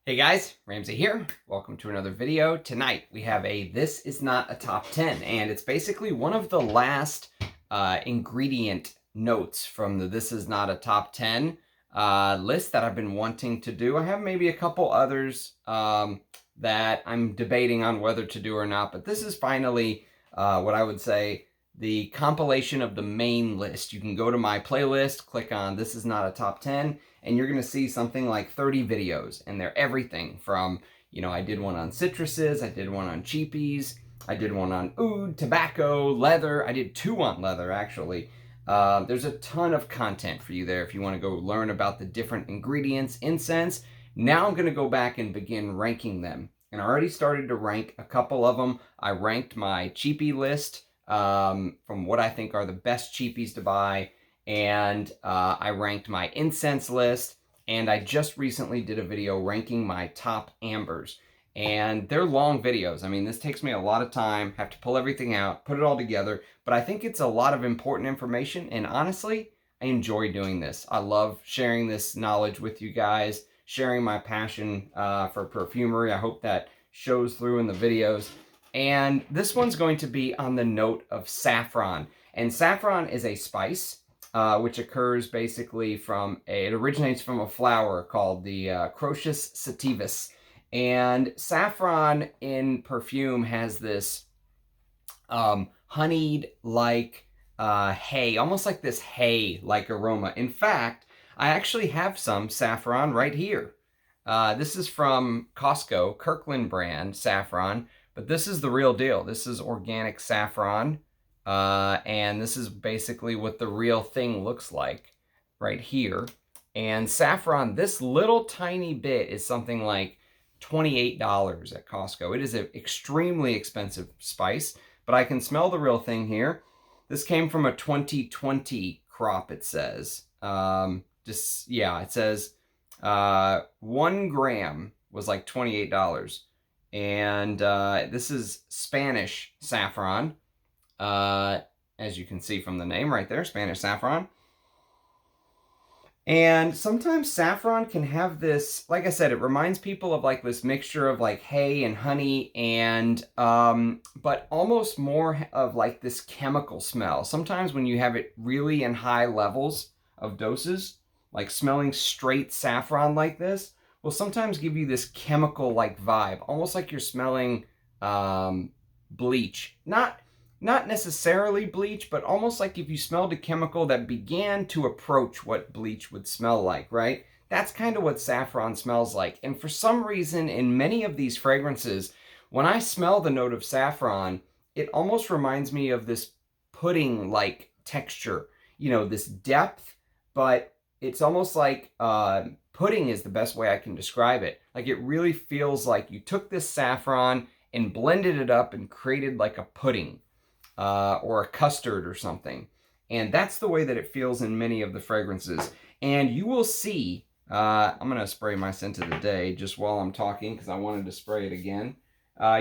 Hey guys, Ramsey here. Welcome to another video. Tonight we have a This Is Not a Top 10, and it's basically one of the last ingredient notes from the This Is Not a Top 10 list that I've been wanting to do. I have maybe a couple others that I'm debating on whether to do or not, but this is finally what I would say the compilation of the main list. You can go to my playlist, click on This Is Not a Top 10, and you're going to see something like 30 videos, and they're everything from, you know, I did one on citruses, I did one on cheapies, I did one on oud, tobacco, leather. I did two on leather, actually. There's a ton of content for you there if you want to go learn about the different ingredients, incense. Now I'm going to go back and begin ranking them. And I already started to rank a couple of them. I ranked my cheapie list from what I think are the best cheapies to buy. And I ranked my incense list, and I just recently did a video ranking my top ambers. And they're long videos. I mean, this takes me a lot of time, have to pull everything out, put it all together, but I think it's a lot of important information, and honestly, I enjoy doing this. I love sharing this knowledge with you guys, sharing my passion for perfumery. I hope that shows through in the videos. And this one's going to be on the note of saffron. And saffron is a spice. Which occurs basically from it originates from a flower called the Crocus sativus. And saffron in perfume has this honeyed-like hay, almost like this hay-like aroma. In fact, I actually have some saffron right here. This is from Costco, Kirkland brand saffron, but this is the real deal. This is organic saffron. And this is basically what the real thing looks like right here. And saffron, this little tiny bit is something like $28 at Costco. It is an extremely expensive spice, but I can smell the real thing here. This came from a 2020 crop, it says. It says 1 gram was like $28. And this is Spanish saffron. As you can see from the name right there, Spanish saffron. And sometimes saffron can have this, like I said, it reminds people of like this mixture of like hay and honey and, but almost more of like this chemical smell. Sometimes when you have it really in high levels of doses, like smelling straight saffron like this, will sometimes give you this chemical like vibe, almost like you're smelling, bleach. Not necessarily bleach, but almost like if you smelled a chemical that began to approach what bleach would smell like, right? That's kind of what saffron smells like. And for some reason, in many of these fragrances, when I smell the note of saffron, it almost reminds me of this pudding-like texture. You know, this depth, but it's almost like pudding is the best way I can describe it. Like it really feels like you took this saffron and blended it up and created like a pudding. Or a custard or something. And that's the way that it feels in many of the fragrances. And you will see, I'm going to spray my scent of the day just while I'm talking because I wanted to spray it again.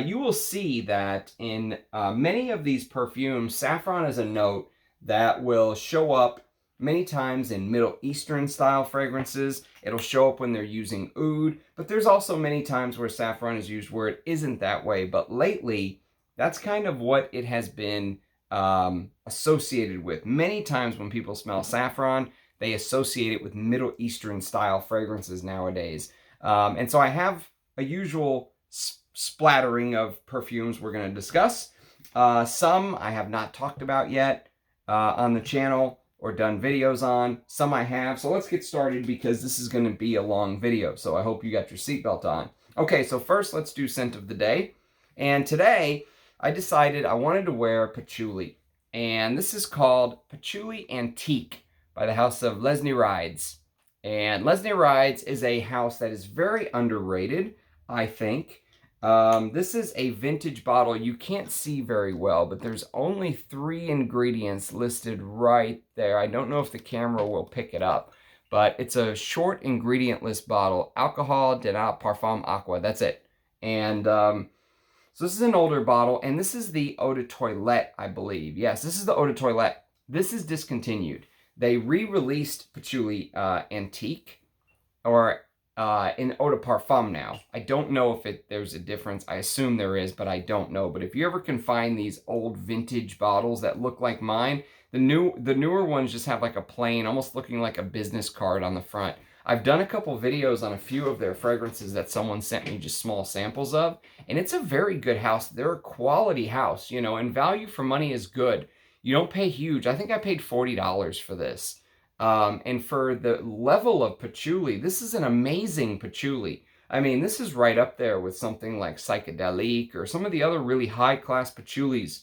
You will see that in many of these perfumes, saffron is a note that will show up many times in Middle Eastern style fragrances. It'll show up when they're using oud, but there's also many times where saffron is used where it isn't that way. But lately, that's kind of what it has been associated with. Many times when people smell saffron, they associate it with Middle Eastern style fragrances nowadays. And so I have a usual splattering of perfumes we're going to discuss. Some I have not talked about yet on the channel or done videos on. Some I have. So let's get started because this is going to be a long video. So I hope you got your seatbelt on. Okay, so first let's do scent of the day. And today, I decided I wanted to wear Patchouli, and this is called Patchouli Antique by the house of Les Néréides. And Les Néréides is a house that is very underrated, I think. This is a vintage bottle. You can't see very well, but there's only 3 ingredients listed right there. I don't know if the camera will pick it up, but it's a short ingredient list bottle. Alcohol de la Parfum Aqua, that's it. And so this is an older bottle, and this is the Eau de Toilette, I believe. Yes, this is the Eau de Toilette. This is discontinued. They re-released Patchouli Antique, or in eau de parfum now. I don't know if there's a difference. I assume there is, but I don't know. But if you ever can find these old vintage bottles that look like mine, the newer ones just have like a plain, almost looking like a business card on the front. I've done a couple videos on a few of their fragrances that someone sent me just small samples of, and it's a very good house. They're a quality house, you know, and value for money is good. You don't pay huge. I think I paid $40 for this. And for the level of patchouli, this is an amazing patchouli. I mean, this is right up there with something like Psychedelic or some of the other really high-class patchoulis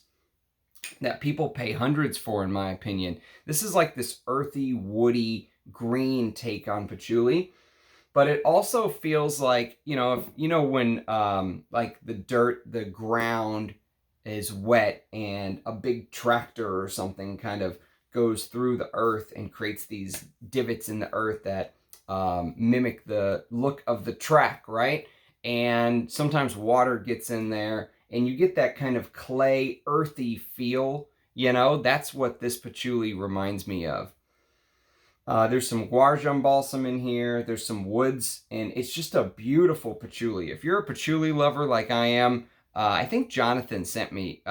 that people pay hundreds for, in my opinion. This is like this earthy, woody, green take on patchouli. But it also feels like, you know, if, you know, when like the ground is wet and a big tractor or something kind of goes through the earth and creates these divots in the earth that mimic the look of the track, right? And sometimes water gets in there and you get that kind of clay, earthy feel, you know? That's what this patchouli reminds me of. There's some Guarjum balsam in here. There's some woods, and it's just a beautiful patchouli. If you're a patchouli lover like I am, I think Jonathan sent me,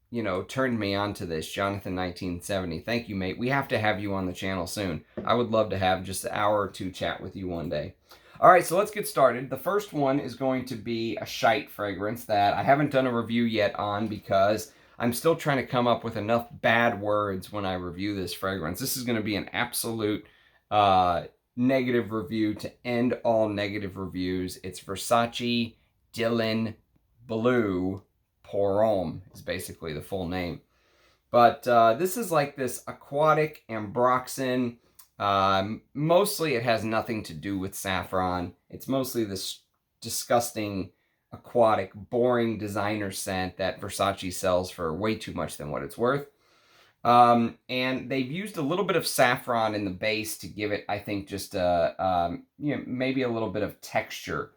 you know, turned me on to this, Jonathan 1970. Thank you, mate. We have to have you on the channel soon. I would love to have just an hour or two chat with you one day. All right, so let's get started. The first one is going to be a shite fragrance that I haven't done a review yet on because I'm still trying to come up with enough bad words when I review this fragrance. This is going to be an absolute negative review to end all negative reviews. It's Versace Dylan Blue Pour Homme is basically the full name. But this is like this aquatic ambroxan. Mostly it has nothing to do with saffron. It's mostly this disgusting, aquatic, boring designer scent that Versace sells for way too much than what it's worth. And they've used a little bit of saffron in the base to give it, I think, just a, you know, maybe a little bit of texture.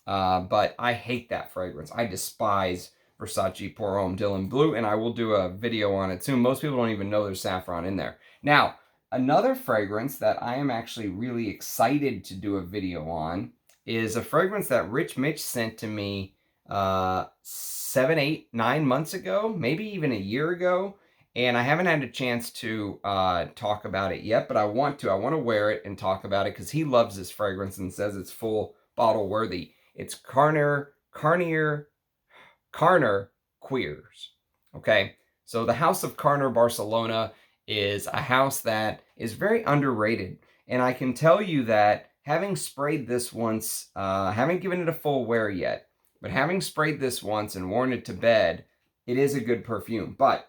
But I hate that fragrance. I despise Versace Pour Homme Dylan Blue, and I will do a video on it soon. Most people don't even know there's saffron in there. Now, another fragrance that I am actually really excited to do a video on is a fragrance that Rich Mitch sent to me 7, 8, 9 months ago, maybe even a year ago, and I haven't had a chance to talk about it yet, but I want to. I want to wear it and talk about it because he loves this fragrance and says it's full bottle worthy. It's Carner Cuirs. Okay, so the House of Carner Barcelona is a house that is very underrated, and I can tell you that having sprayed this once, haven't given it a full wear yet, but having sprayed this once and worn it to bed, it is a good perfume. But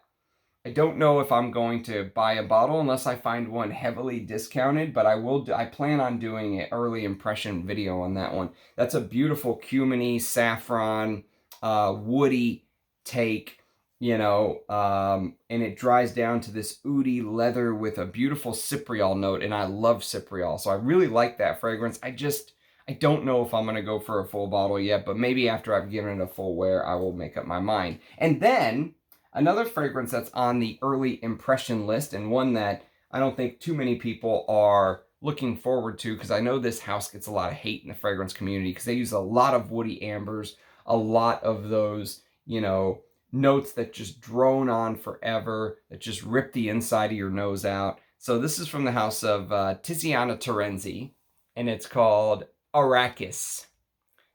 I don't know if I'm going to buy a bottle unless I find one heavily discounted, but I plan on doing an early impression video on that one. That's a beautiful cuminy, saffron, woody take, you know, and it dries down to this oudy leather with a beautiful cypriol note, and I love cypriol, so I really like that fragrance. I don't know if I'm going to go for a full bottle yet, but maybe after I've given it a full wear, I will make up my mind. And then another fragrance that's on the early impression list, and one that I don't think too many people are looking forward to, because I know this house gets a lot of hate in the fragrance community because they use a lot of woody ambers, a lot of those, you know, notes that just drone on forever, that just rip the inside of your nose out. So this is from the house of Tiziana Terenzi, and it's called Arrakis.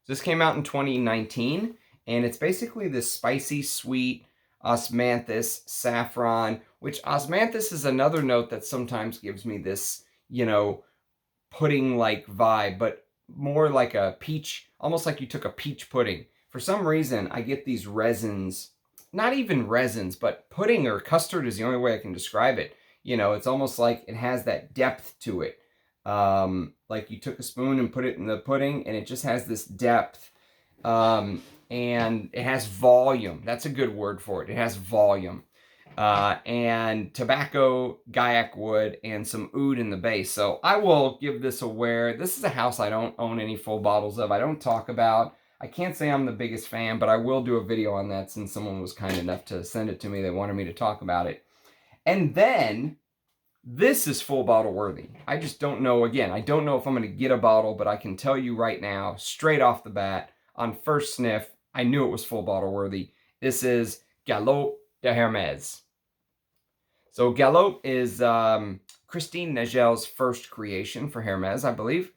This came out in 2019, and it's basically this spicy, sweet osmanthus, saffron, which osmanthus is another note that sometimes gives me this, you know, pudding-like vibe, but more like a peach, almost like you took a peach pudding. For some reason, I get these resins, not even resins, but pudding or custard is the only way I can describe it. You know, it's almost like it has that depth to it. Like you took a spoon and put it in the pudding, and it just has this depth. And it has volume. That's a good word for it. It has volume. And tobacco, gaiac wood, and some oud in the base. So I will give this a wear. This is a house I don't own any full bottles of. I don't talk about. I can't say I'm the biggest fan, but I will do a video on that since someone was kind enough to send it to me. They wanted me to talk about it. And then This is full bottle worthy. I just don't know, again, I don't know if I'm going to get a bottle, but I can tell you right now, straight off the bat, on first sniff, I knew it was full bottle worthy. This is Galop de Hermes. So Galop is Christine Nagel's first creation for Hermes, I believe.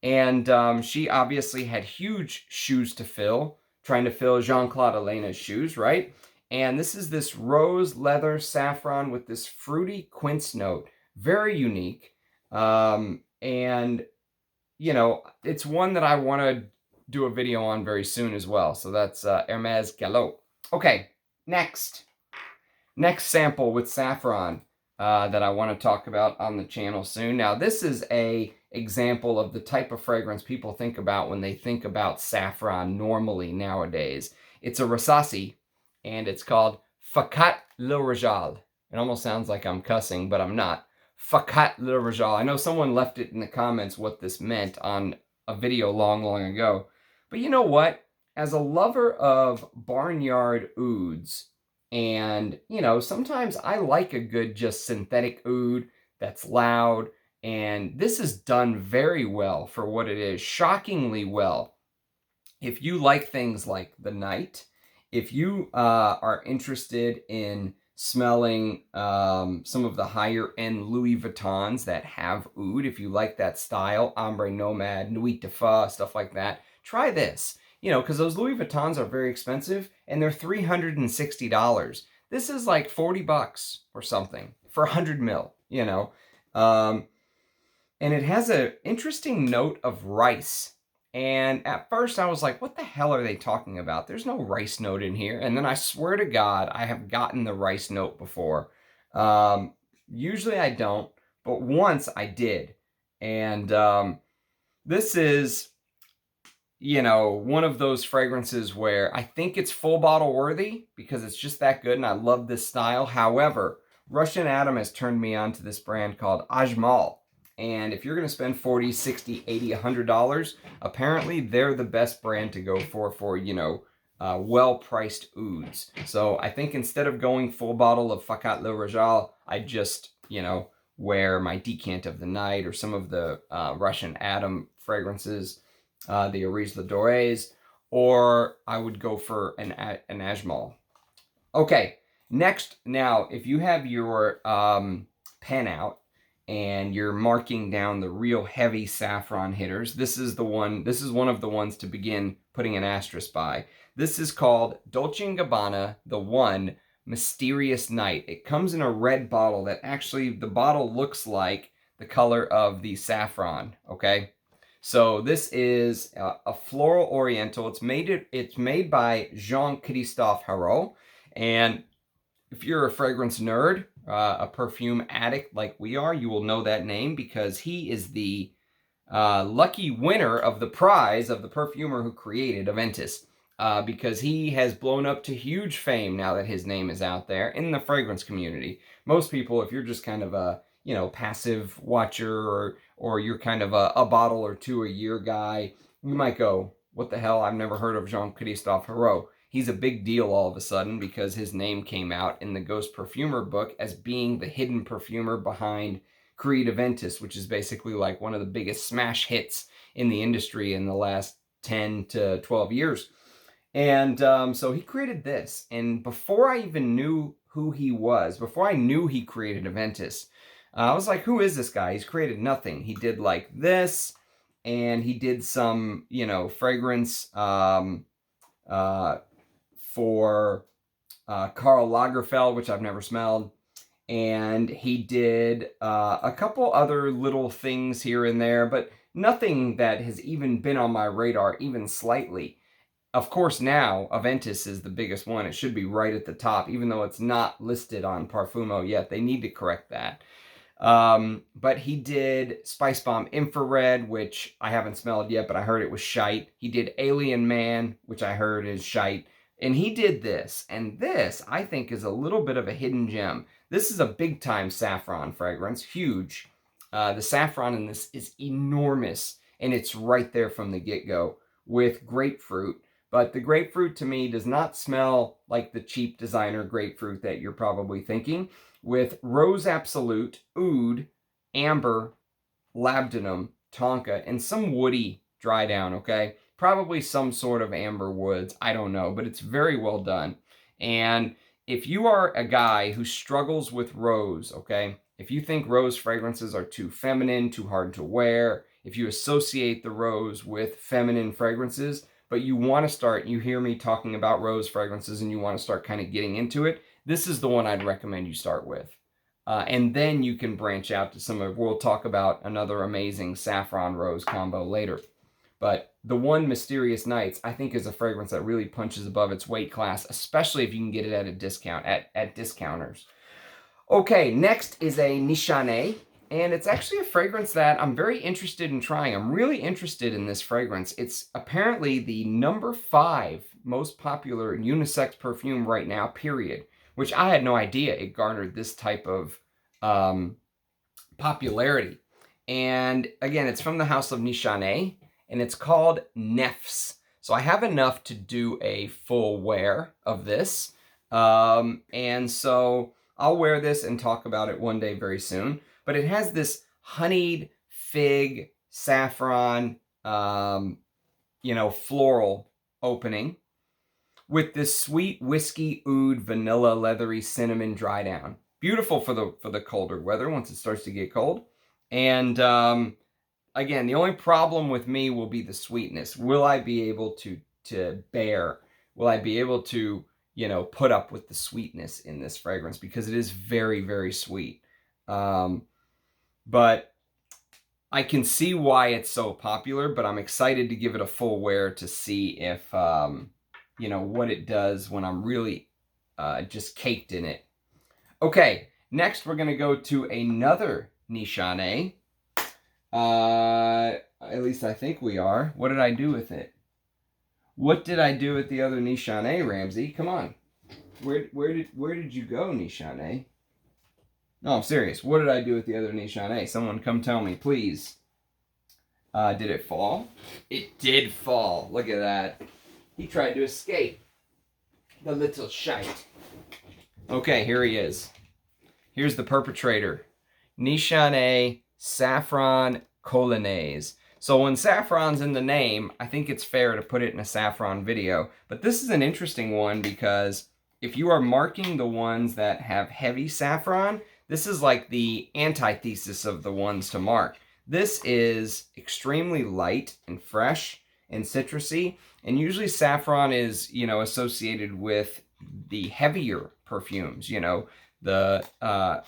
And she obviously had huge shoes to fill, trying to fill Jean-Claude Elena's shoes, right? And this is this rose leather saffron with this fruity quince note. Very unique. And, you know, it's one that I want to do a video on very soon as well. So that's Hermes Galop. Okay, next sample with saffron that I want to talk about on the channel soon. Now, this is a example of the type of fragrance people think about when they think about saffron normally nowadays. It's a Rasasi, and it's called Faqat le Rijal. It almost sounds like I'm cussing, but I'm not. Faqat le Rijal. I know someone left it in the comments what this meant on a video long, long ago. But you know what? As a lover of barnyard ouds, and, you know, sometimes I like a good just synthetic oud that's loud, and this is done very well for what it is, shockingly well. If you like things like the night, if you are interested in smelling some of the higher end Louis Vuittons that have oud, if you like that style, Ombre Nomad, Nuit de Fa, stuff like that, try this. You know, because those Louis Vuittons are very expensive, and they're $360. This is like 40 bucks or something for 100 mil, you know. And it has an interesting note of rice. And at first I was like, what the hell are they talking about? There's no rice note in here. And then I swear to God, I have gotten the rice note before. Usually I don't, but once I did. And this is, you know, one of those fragrances where I think it's full bottle worthy because it's just that good and I love this style. However, Russian Adam has turned me on to this brand called Ajmal. And if you're going to spend $40, $60, $80, $100, apparently they're the best brand to go for, you know, well-priced ouds. So I think instead of going full bottle of Faqat le Rijal, I just, you know, wear my decant of the night or some of the Russian Adam fragrances, the Areej the Dorés, or I would go for an Ajmal. Okay, next, now, if you have your pen out and you're marking down the real heavy saffron hitters, this is one of the ones to begin putting an asterisk by. This is called Dolce&Gabbana, the One Mysterious Night. It comes in a red bottle that actually, the bottle looks like the color of the saffron, okay? So this is a floral oriental. It's made by Jean-Christophe Herault. And if you're a fragrance nerd, a perfume addict like we are, you will know that name because he is the lucky winner of the prize of the perfumer who created Aventus. Because he has blown up to huge fame now that his name is out there in the fragrance community. Most people, if you're just kind of a, you know, passive watcher or you're kind of a bottle or two a year guy, you might go, what the hell, I've never heard of Jean-Christophe Herault. He's a big deal all of a sudden because his name came out in the Ghost Perfumer book as being the hidden perfumer behind Creed Aventus, which is basically like one of the biggest smash hits in the industry in the last 10 to 12 years. And so he created this. And before I even knew who he was, before I knew he created Aventus, I was like, who is this guy? He's created nothing. He did like this, and he did some, you know, fragrance for Karl Lagerfeld, which I've never smelled. And he did a couple other little things here and there, but nothing that has even been on my radar, even slightly. Of course, now, Aventus is the biggest one. It should be right at the top, even though it's not listed on Parfumo yet. They need to correct that. But he did Spice Bomb Infrared, which I haven't smelled yet, but I heard it was shite. He did Alien Man, which I heard is shite. And he did this. And this, I think, is a little bit of a hidden gem. This is a big-time saffron fragrance. Huge. The saffron in this is enormous. And it's right there from the get-go with grapefruit. But the grapefruit to me does not smell like the cheap designer grapefruit that you're probably thinking, with rose absolute, oud, amber, labdanum, tonka, and some woody dry down, okay? Probably some sort of amber woods, I don't know, but it's very well done. And if you are a guy who struggles with rose, okay, if you think rose fragrances are too feminine, too hard to wear, if you associate the rose with feminine fragrances, but you want to start, you hear me talking about rose fragrances and you want to start kind of getting into it, this is the one I'd recommend you start with. And then you can branch out to some of, we'll talk about another amazing saffron rose combo later. But the one Mysterious Nights, I think, is a fragrance that really punches above its weight class, especially if you can get it at a discount, at discounters. Okay, next is a Nishane, and it's actually a fragrance that I'm very interested in trying. I'm really interested in this fragrance. It's apparently the #5 most popular unisex perfume right now, period, which I had no idea it garnered this type of popularity. And again, it's from the house of Nishane, and it's called Nefs. So I have enough to do a full wear of this. And so I'll wear this and talk about it one day very soon. But it has this honeyed fig, saffron, floral opening with this sweet whiskey, oud, vanilla, leathery, cinnamon dry down. Beautiful for the colder weather once it starts to get cold. And again, the only problem with me will be the sweetness. Will I be able to bear? Will I be able to, put up with the sweetness in this fragrance? Because it is very, very sweet. But I can see why it's so popular, but I'm excited to give it a full wear to see if, what it does when I'm really just caked in it. Okay, next we're going to go to another Nishane. At least I think we are. What did I do with it? What did I do with the other Nishane, Ramsey? Come on. Where did you go, Nishane? No, I'm serious. What did I do with the other Nishane? Someone come tell me, please. Did it fall? It did fall. Look at that. He tried to escape. The little shite. Okay, here he is. Here's the perpetrator. Nishane Saffron Colognisé. So when saffron's in the name, I think it's fair to put it in a saffron video. But this is an interesting one because if you are marking the ones that have heavy saffron, this is like the antithesis of the ones to mark. This is extremely light and fresh and citrusy. And usually saffron is, associated with the heavier perfumes, the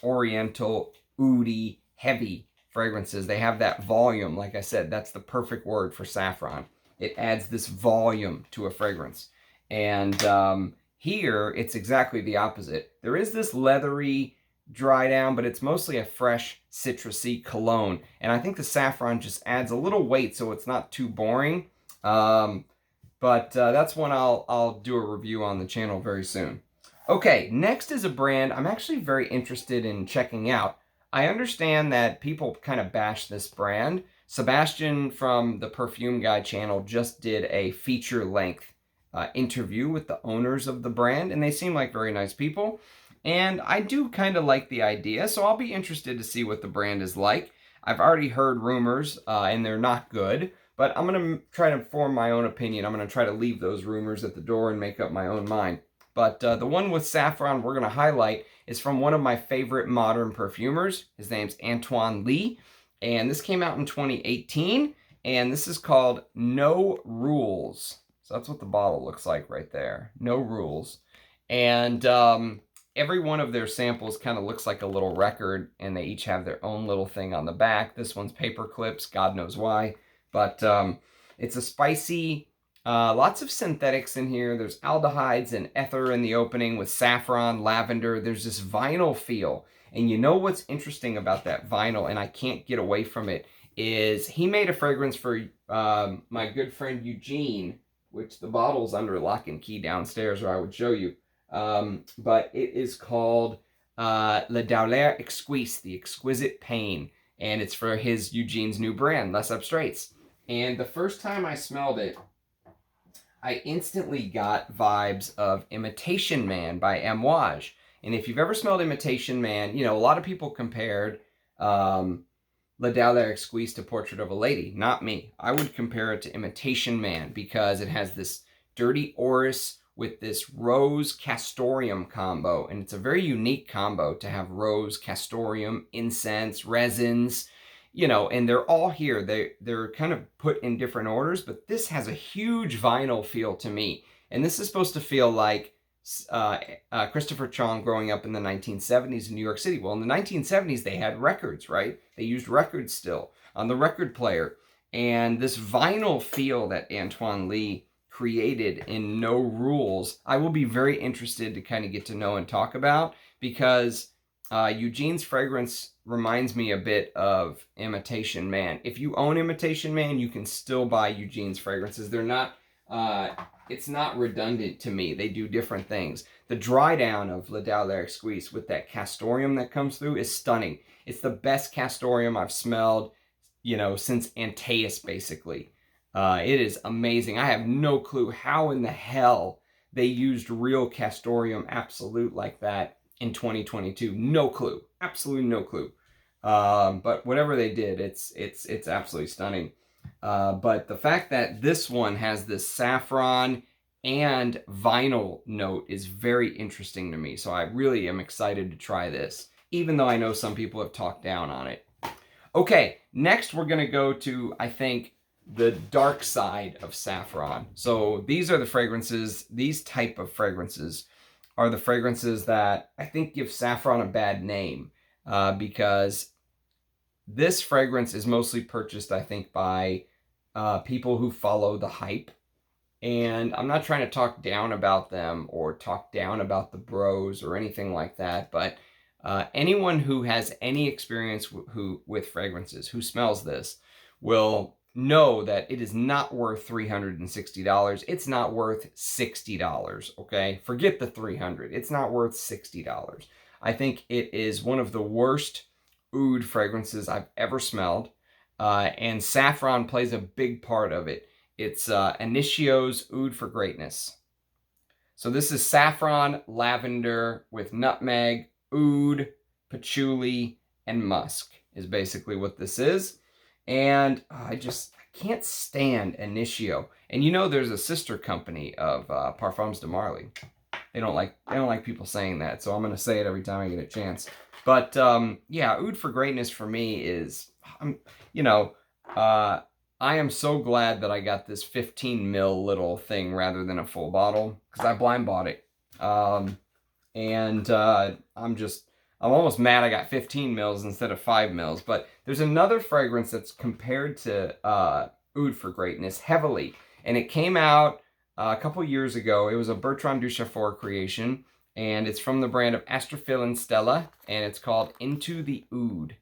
oriental, oudy, heavy fragrances. They have that volume. Like I said, that's the perfect word for saffron. It adds this volume to a fragrance. And here, it's exactly the opposite. There is this leathery dry down, but it's mostly a fresh, citrusy cologne. And I think the saffron just adds a little weight so it's not too boring. But that's one I'll do a review on the channel very soon. Okay, next is a brand I'm actually very interested in checking out. I understand that people kind of bash this brand. Sebastian from the Perfume Guy channel just did a feature-length interview with the owners of the brand, and they seem like very nice people. And I do kind of like the idea, so I'll be interested to see what the brand is like. I've already heard rumors, and they're not good, but I'm going to try to form my own opinion. I'm going to try to leave those rumors at the door and make up my own mind. But the one with saffron we're going to highlight is from one of my favorite modern perfumers. His name's Antoine Lee, and this came out in 2018, and this is called No Rules. So that's what the bottle looks like right there. No Rules. And every one of their samples kind of looks like a little record, and they each have their own little thing on the back. This one's paper clips, God knows why. But it's a spicy, lots of synthetics in here. There's aldehydes and ether in the opening with saffron, lavender. There's this vinyl feel. And you know what's interesting about that vinyl, and I can't get away from it, is he made a fragrance for my good friend Eugene, which the bottle's under lock and key downstairs, or I would show you. But it is called Le Douleur Exquise, the Exquisite Pain. And it's for Eugene's new brand, Les Abstraits. And the first time I smelled it, I instantly got vibes of Imitation Man by Amouage. And if you've ever smelled Imitation Man, you know, a lot of people compared L'Idole de Lubin to Portrait of a Lady. Not me. I would compare it to Imitation Man because it has this dirty orris with this rose castoreum combo. And it's a very unique combo to have rose, castoreum, incense, resins, you know, and they're all here. They're kind of put in different orders, but this has a huge vinyl feel to me. And this is supposed to feel like Christopher Chong growing up in the 1970s in New York City. Well, in the 1970s, they had records, right? They used records still on the record player. And this vinyl feel that Antoine Lee created in No Rules, I will be very interested to kind of get to know and talk about, because Eugene's fragrance reminds me a bit of Imitation Man. If you own Imitation Man, you can still buy Eugene's fragrances. They're not, it's not redundant to me. They do different things. The dry down of L'Idole de Lubin with that castoreum that comes through is stunning. It's the best castoreum I've smelled, you know, since Antaeus, basically. It is amazing. I have no clue how in the hell they used real castoreum absolute like that in 2022. No clue. Absolutely no clue. But whatever they did, it's absolutely stunning. But the fact that this one has this saffron and vinyl note is very interesting to me. So I really am excited to try this, even though I know some people have talked down on it. Okay, next we're going to go to, I think, the dark side of saffron. So these are the fragrances, these type of fragrances are the fragrances that I think give saffron a bad name, because this fragrance is mostly purchased, I think, by people who follow the hype. And I'm not trying to talk down about them or talk down about the bros or anything like that, but anyone who has any experience with fragrances, who smells this, will know that it is not worth $360. It's not worth $60, okay? Forget the $300. It's not worth $60. I think it is one of the worst oud fragrances I've ever smelled, and saffron plays a big part of it. It's Initio's Oud for Greatness. So this is saffron, lavender with nutmeg, oud, patchouli, and musk is basically what this is. And I can't stand Initio. And you know there's a sister company of Parfums de Marly. They don't like people saying that, so I'm going to say it every time I get a chance. But yeah, Oud for Greatness for me is, you know, I am so glad that I got this 15 ml little thing rather than a full bottle, because I blind bought it. I'm almost mad I got 15 mils instead of 5 mils. But there's another fragrance that's compared to Oud for Greatness heavily. And it came out a couple years ago. It was a Bertrand Duchaufour creation. And it's from the brand of Astrophil and Stella. And it's called Into the Oud.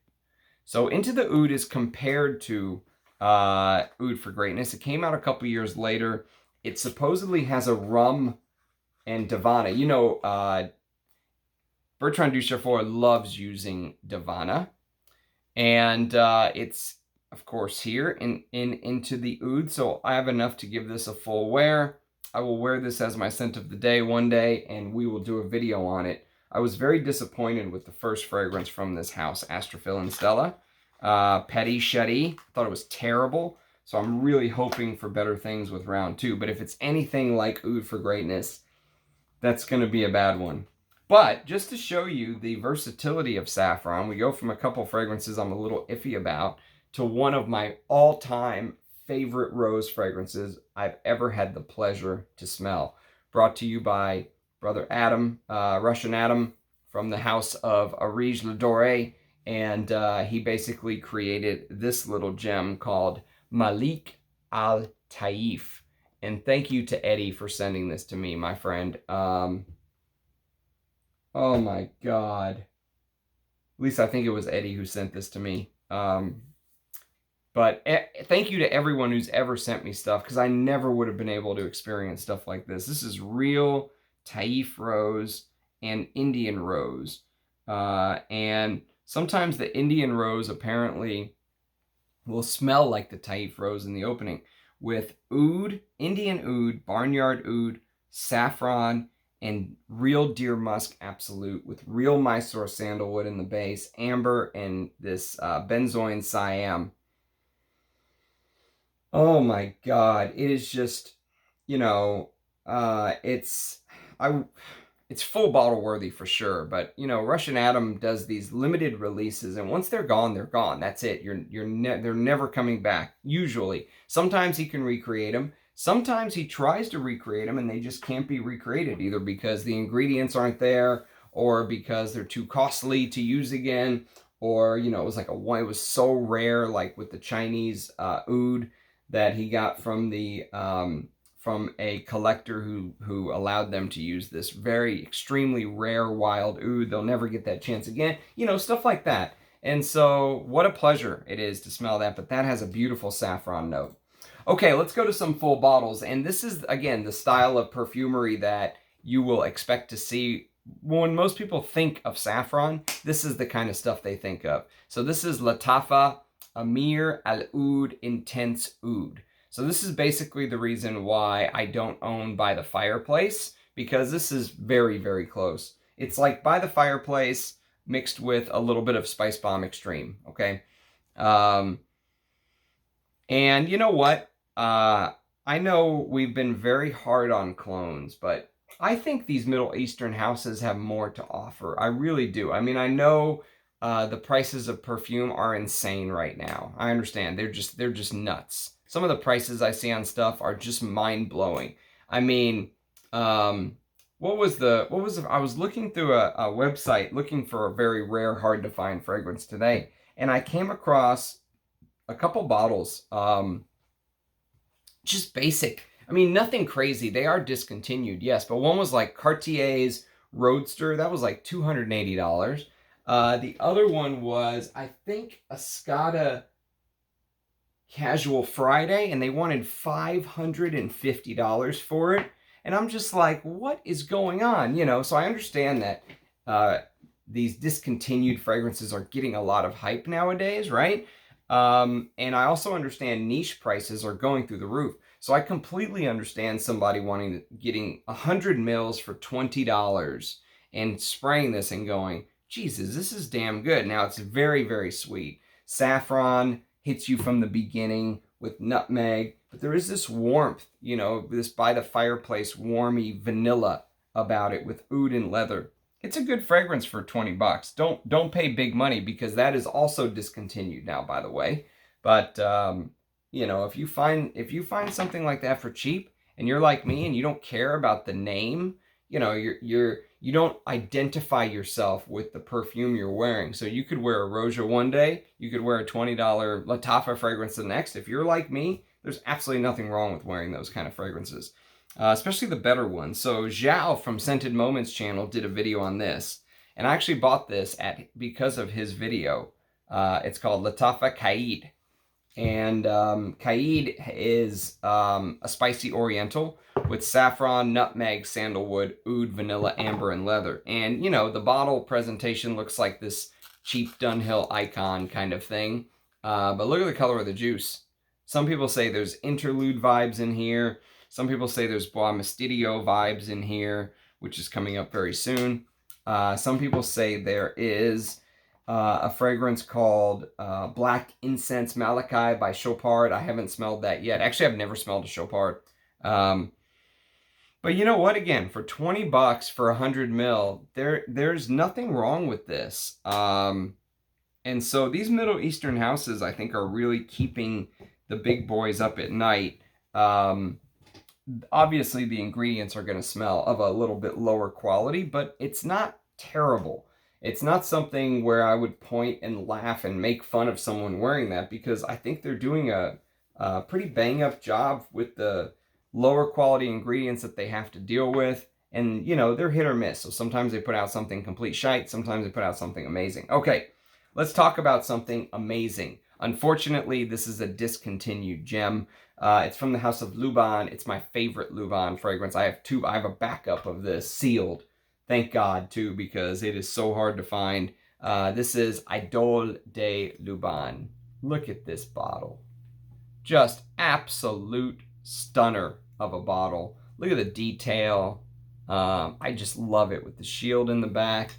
So Into the Oud is compared to Oud for Greatness. It came out a couple years later. It supposedly has a rum and Divana. You know, Bertrand Duchaufour loves using Divana. And it's, of course, here into the Oud. So I have enough to give this a full wear. I will wear this as my scent of the day one day, and we will do a video on it. I was very disappointed with the first fragrance from this house, Astrophil and Stella. Petit Chéri. Thought it was terrible. So I'm really hoping for better things with round 2. But if it's anything like Oud for Greatness, that's going to be a bad one. But just to show you the versatility of saffron, we go from a couple fragrances I'm a little iffy about to one of my all-time favorite rose fragrances I've ever had the pleasure to smell. Brought to you by Brother Adam, Russian Adam, from the house of Areej Le Doré. And he basically created this little gem called Malik Al Taif. And thank you to Eddie for sending this to me, my friend. Oh my God. At least I think it was Eddie who sent this to me. But thank you to everyone who's ever sent me stuff, because I never would have been able to experience stuff like this. This is real Taif rose and Indian rose. And sometimes the Indian rose apparently will smell like the Taif rose in the opening. with oud, Indian oud, barnyard oud, saffron, and real deer musk absolute with real Mysore sandalwood in the base, amber, and this benzoin siam. Oh my God, it is just, you know, it's full bottle worthy for sure. But you know, Russian Adam does these limited releases, and once they're gone, they're gone. That's it. They're never coming back. Usually, sometimes he can recreate them. Sometimes he tries to recreate them, and they just can't be recreated either because the ingredients aren't there, or because they're too costly to use again, or you know, it was like it was so rare, like with the Chinese oud that he got from the from a collector who allowed them to use this very extremely rare wild oud. They'll never get that chance again. You know, stuff like that. And so what a pleasure it is to smell that, but that has a beautiful saffron note. Okay, let's go to some full bottles. And this is, again, the style of perfumery that you will expect to see. When most people think of saffron, this is the kind of stuff they think of. So this is Lattafa Ameer Al Oud Intense Oud. So this is basically the reason why I don't own By the Fireplace, because this is very, very close. It's like By the Fireplace mixed with a little bit of Spice Bomb Extreme, okay? And you know what? I know we've been very hard on clones, but I think these Middle Eastern houses have more to offer. I really do. I mean, I know the prices of perfume are insane right now. I understand. They're just nuts. Some of the prices I see on stuff are just mind-blowing. I mean, I was looking through a website looking for a very rare, hard-to-find fragrance today, and I came across a couple bottles, just basic. I mean, nothing crazy. They are discontinued, yes, but one was like Cartier's Roadster. That was like $280. The other one was, I think, a Escada Casual Friday, and they wanted $550 for it. And I'm just like, what is going on? You know, so I understand that these discontinued fragrances are getting a lot of hype nowadays, right? And I also understand niche prices are going through the roof. So I completely understand somebody getting 100 mils for $20 and spraying this and going, Jesus, this is damn good. Now, it's very, very sweet. Saffron hits you from the beginning with nutmeg, but there is this warmth, you know, this By the Fireplace warmy vanilla about it with oud and leather. It's a good fragrance for 20 bucks. Don't pay big money, because that is also discontinued now, by the way. But you know, if you find something like that for cheap, and you're like me and you don't care about the name, you know, you don't identify yourself with the perfume you're wearing. So you could wear a Roja one day, you could wear a $20 Lattafa fragrance the next. If you're like me, there's absolutely nothing wrong with wearing those kind of fragrances, especially the better ones. So Zhao from Scented Moments channel did a video on this, and I actually bought this because of his video. It's called Lattafa Qaa'ed, and Qaa'ed is a spicy oriental with saffron, nutmeg, sandalwood, oud, vanilla, amber, and leather. And, you know, the bottle presentation looks like this cheap Dunhill icon kind of thing. But look at the color of the juice. Some people say there's interlude vibes in here. Some people say there's Bois Mystérieux vibes in here, which is coming up very soon. Some people say there is a fragrance called Black Incense Malachi by Chopard. I haven't smelled that yet. Actually, I've never smelled a Chopard. But you know what? Again, for 20 bucks for 100 mil, there's nothing wrong with this. And so these Middle Eastern houses, I think, are really keeping the big boys up at night. Obviously, the ingredients are going to smell of a little bit lower quality, but it's not terrible. It's not something where I would point and laugh and make fun of someone wearing that, because I think they're doing a pretty bang-up job with the lower quality ingredients that they have to deal with. And, you know, they're hit or miss. So sometimes they put out something complete shite. Sometimes they put out something amazing. Okay, let's talk about something amazing. Unfortunately, this is a discontinued gem. It's from the House of Lubin. It's my favorite Lubin fragrance. I have two. I have a backup of this sealed. Thank God, too, because it is so hard to find. This is Idole de Lubin. Look at this bottle. Just absolute stunner of a bottle. Look at the detail. I just love it with the shield in the back.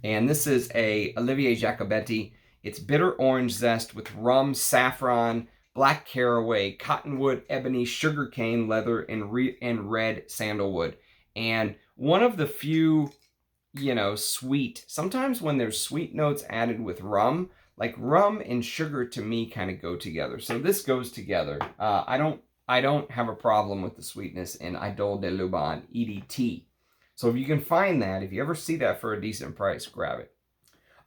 And this is a Olivier Jacobetti. It's bitter orange zest with rum, saffron, black caraway, cottonwood, ebony, sugarcane, leather, and red sandalwood. And one of the few, you know, sweet, sometimes when there's sweet notes added with rum, like rum and sugar to me kind of go together. So this goes together. I don't have a problem with the sweetness in Idole de Lubin EDT. So if you can find that, if you ever see that for a decent price, grab it.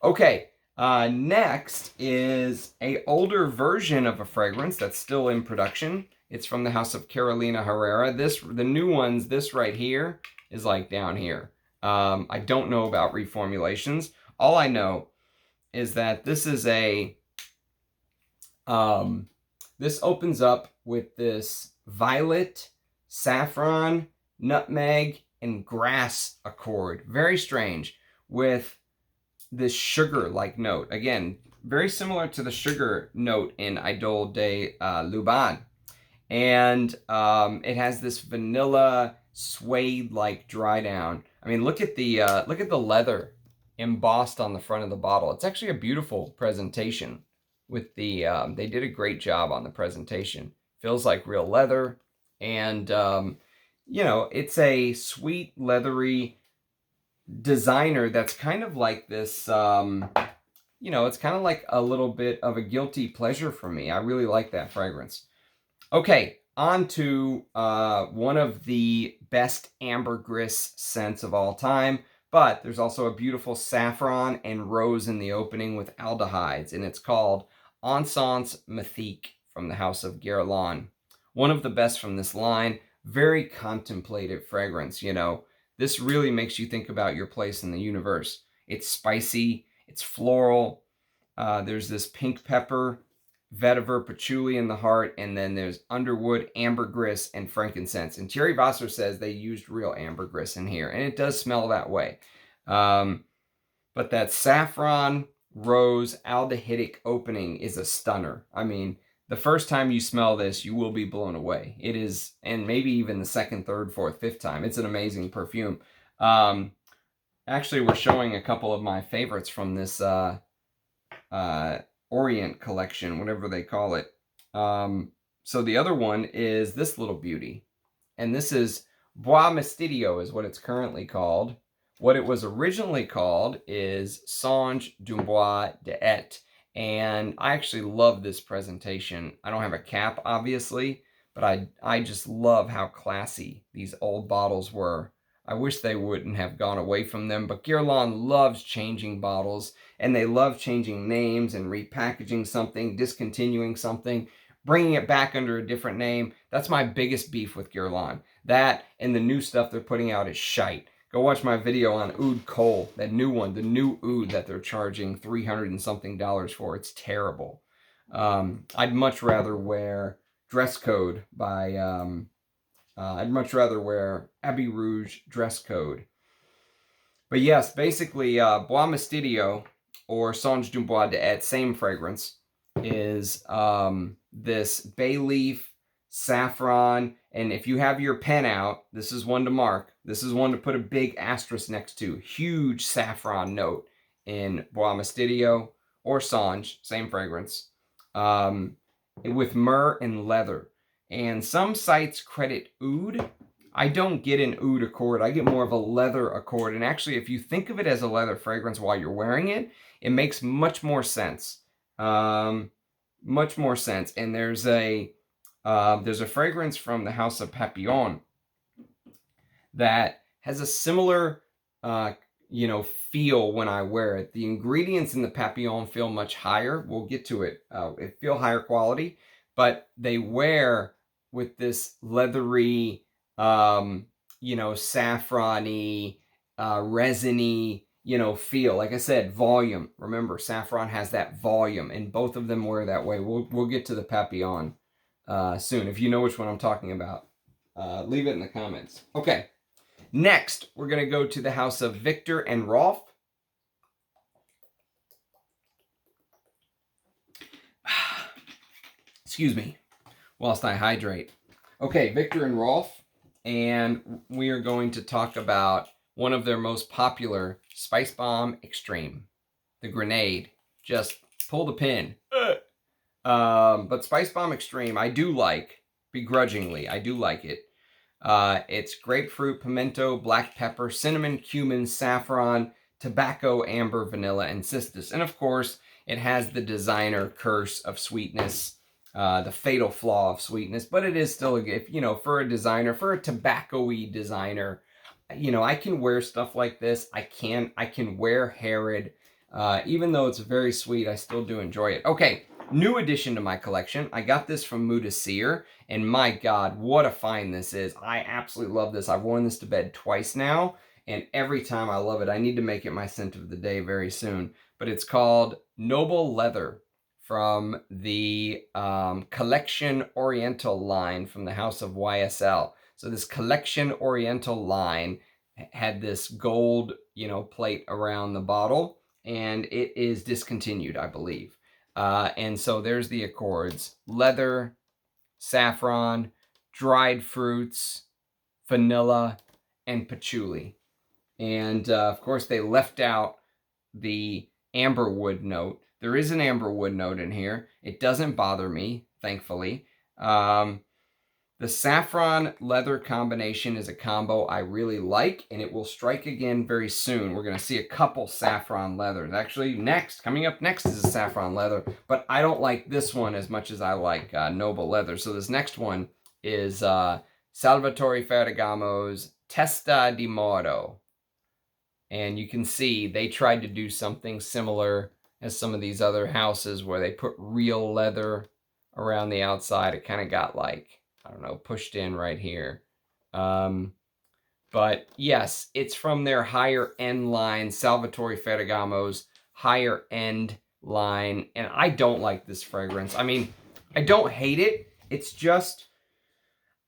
Okay, next is a older version of a fragrance that's still in production. It's from the house of Carolina Herrera. The new ones, this right here is like down here. I don't know about reformulations. All I know is that this is a, this opens up with this violet, saffron, nutmeg, and grass accord. Very strange, with this sugar-like note. Again, very similar to the sugar note in Idole de Lubin. And it has this vanilla suede-like dry down. I mean, look at the leather embossed on the front of the bottle. It's actually a beautiful presentation with the, they did a great job on the presentation. Feels like real leather. And, you know, it's a sweet, leathery designer that's kind of like this, you know, it's kind of like a little bit of a guilty pleasure for me. I really like that fragrance. Okay, on to one of the best ambergris scents of all time, but there's also a beautiful saffron and rose in the opening with aldehydes, and it's called Encens Mythique from the house of Guerlain. One of the best from this line, very contemplative fragrance, you know. This really makes you think about your place in the universe. It's spicy, it's floral, there's this pink pepper, vetiver, patchouli in the heart, and then there's underwood, ambergris, and frankincense. And Thierry Vasseur says they used real ambergris in here, and it does smell that way. But that saffron, rose, aldehydic opening is a stunner. I mean, the first time you smell this, you will be blown away. It is, and maybe even the second, third, fourth, fifth time. It's an amazing perfume. Actually, we're showing a couple of my favorites from this Orient collection, whatever they call it. So the other one is this little beauty. And this is Bois Mystérieux is what it's currently called. What it was originally called is Songe d'un Bois d'Et. And I actually love this presentation. I don't have a cap, obviously, but I just love how classy these old bottles were. I wish they wouldn't have gone away from them, but Guerlain loves changing bottles, and they love changing names and repackaging something, discontinuing something, bringing it back under a different name. That's my biggest beef with Guerlain. That and the new stuff they're putting out is shite. Go watch my video on Oud Cole, that new one, the new Oud that they're charging $300 and something for. It's terrible. I'd much rather wear Dress Code by, I'd much rather wear Abbey Rouge Dress Code. But yes, basically, Bois Mystérieux, or Songe d'un Bois d'Et, same fragrance, is this bay leaf, saffron, and if you have your pen out, this is one to mark. This is one to put a big asterisk next to. Huge saffron note in Bois Mystérieux or Songe, same fragrance, with myrrh and leather. And some sites credit Oud. I don't get an Oud accord. I get more of a leather accord. And actually, if you think of it as a leather fragrance while you're wearing it, it makes much more sense. Much more sense. And there's a fragrance from the house of Papillon that has a similar, you know, feel when I wear it. The ingredients in the Papillon feel much higher. We'll get to it. It feel higher quality, but they wear with this leathery, you know, saffron-y, resiny, you know, feel. Like I said, volume. Remember, saffron has that volume, and both of them wear that way. We'll get to the Papillon soon. If you know which one I'm talking about, leave it in the comments. Okay, next we're going to go to the house of Victor and Rolf. Excuse me. whilst I hydrate. Okay, Victor and Rolf, and we are going to talk about one of their most popular Spice Bomb Extreme, the Grenade. Just pull the pin. But Spice Bomb Extreme, I do like, begrudgingly, I do like it. It's grapefruit, pimento, black pepper, cinnamon, cumin, saffron, tobacco, amber, vanilla, and cistus. And of course, it has the designer curse of sweetness, the fatal flaw of sweetness, but it is still a gift, you know, for a designer, for a tobacco-y designer. You know, I can wear stuff like this. I can wear Herrera. Even though it's very sweet, I still do enjoy it. Okay, new addition to my collection. I got this from Mudasir, and my God, what a find this is. I absolutely love this. I've worn this to bed twice now, and every time I love it. I need to make it my scent of the day very soon. But it's called Noble Leather from the Collection Oriental line from the house of YSL. So this Collection Oriental line had this gold, you know, plate around the bottle, and it is discontinued, I believe. And so there's the accords: leather, saffron, dried fruits, vanilla, and patchouli. And of course, they left out the amberwood note. There is an amberwood note in here. It doesn't bother me, thankfully. The saffron leather combination is a combo I really like, and it will strike again very soon. We're going to see a couple saffron leathers. Actually, coming up next is a saffron leather, but I don't like this one as much as I like Noble Leather. So this next one is Salvatore Ferragamo's Testa di Moro. And you can see they tried to do something similar as some of these other houses where they put real leather around the outside. It kind of got like, I don't know, pushed in right here. But yes, it's from their higher end line, Salvatore Ferragamo's higher end line. And I don't like this fragrance. I mean, I don't hate it. It's just,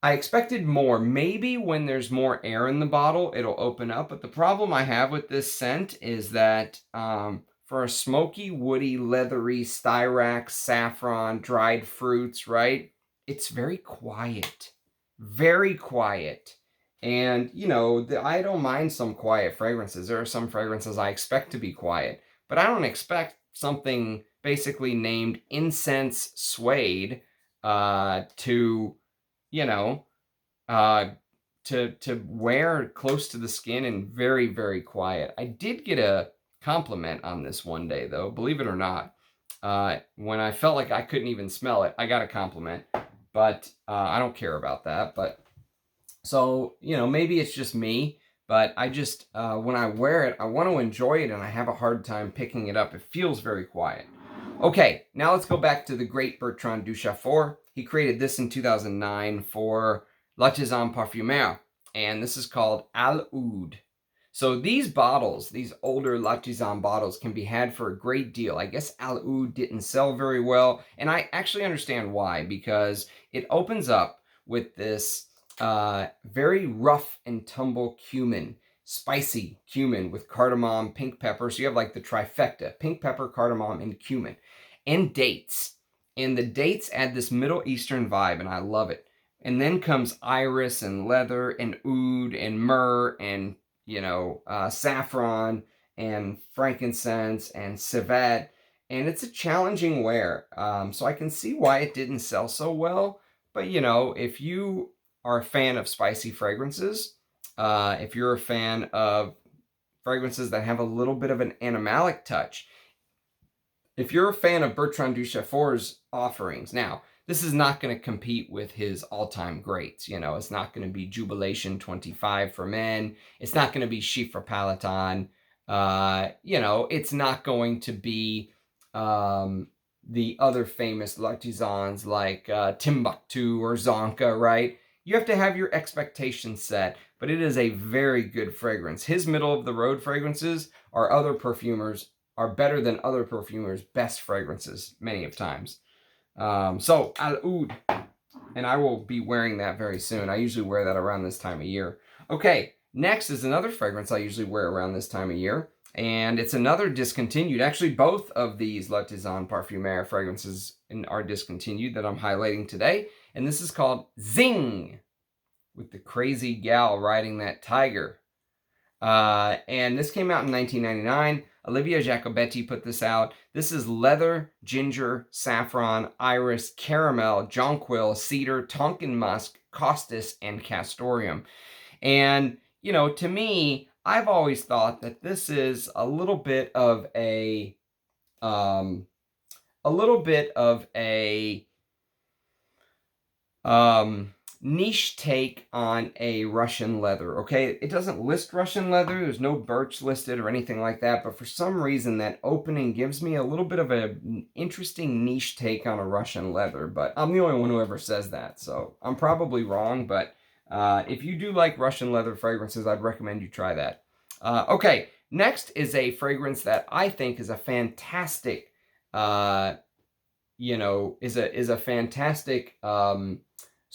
I expected more. Maybe when there's more air in the bottle, it'll open up. But the problem I have with this scent is that for a smoky, woody, leathery, styrax, saffron, dried fruits, right? It's very quiet. Very quiet. And, you know, I don't mind some quiet fragrances. There are some fragrances I expect to be quiet. But I don't expect something basically named Incense Suede to, you know, to wear close to the skin and very, very quiet. I did get a compliment on this one day, though, believe it or not. When I felt like I couldn't even smell it, I got a compliment. But I don't care about that. But so, you know, maybe it's just me. But I just, when I wear it, I want to enjoy it, and I have a hard time picking it up. It feels very quiet. Okay, now let's go back to the great Bertrand Duchaufour. He created this in 2009 for L'Artisan Parfumeur, and this is called Oud. So these bottles, these older L'Artisan bottles, can be had for a great deal. I guess Oud didn't sell very well, and I actually understand why, because it opens up with this very rough and tumble cumin, spicy cumin with cardamom, pink pepper. So you have like the trifecta: pink pepper, cardamom, and cumin, and dates. And the dates add this Middle Eastern vibe, and I love it. And then comes iris and leather and oud and myrrh and, you know, saffron and frankincense and civet. And it's a challenging wear. So I can see why it didn't sell so well. But, you know, if you are a fan of spicy fragrances, if you're a fan of fragrances that have a little bit of an animalic touch, if you're a fan of Bertrand Duchaufour's offerings, now, this is not going to compete with his all-time greats. You know, it's not going to be Jubilation 25 for men. It's not going to be Chiffre Palatin. You know, it's not going to be the other famous L'Artisans like Timbuktu or Zonka, right? You have to have your expectations set, but it is a very good fragrance. His middle-of-the-road fragrances are better than other perfumers' best fragrances many of times. So, Oud, and I will be wearing that very soon. I usually wear that around this time of year. Okay, next is another fragrance I usually wear around this time of year, and it's another discontinued. Actually, both of these L'Artisan Parfumeur fragrances are discontinued that I'm highlighting today, And this is called Zing, with the crazy gal riding that tiger. And this came out in 1999. Olivia Jacobetti put this out. This is leather, ginger, saffron, iris, caramel, jonquil, cedar, Tonkin musk, costus, and castoreum. And, you know, to me, I've always thought that this is a little bit of a niche take on a Russian leather, okay? It doesn't list Russian leather. There's no birch listed or anything like that, but for some reason that opening gives me a little bit of an interesting niche take on a Russian leather, but I'm the only one who ever says that, so I'm probably wrong, but if you do like Russian leather fragrances, I'd recommend you try that. Okay, next is a fragrance that I think is a fantastic, is a fantastic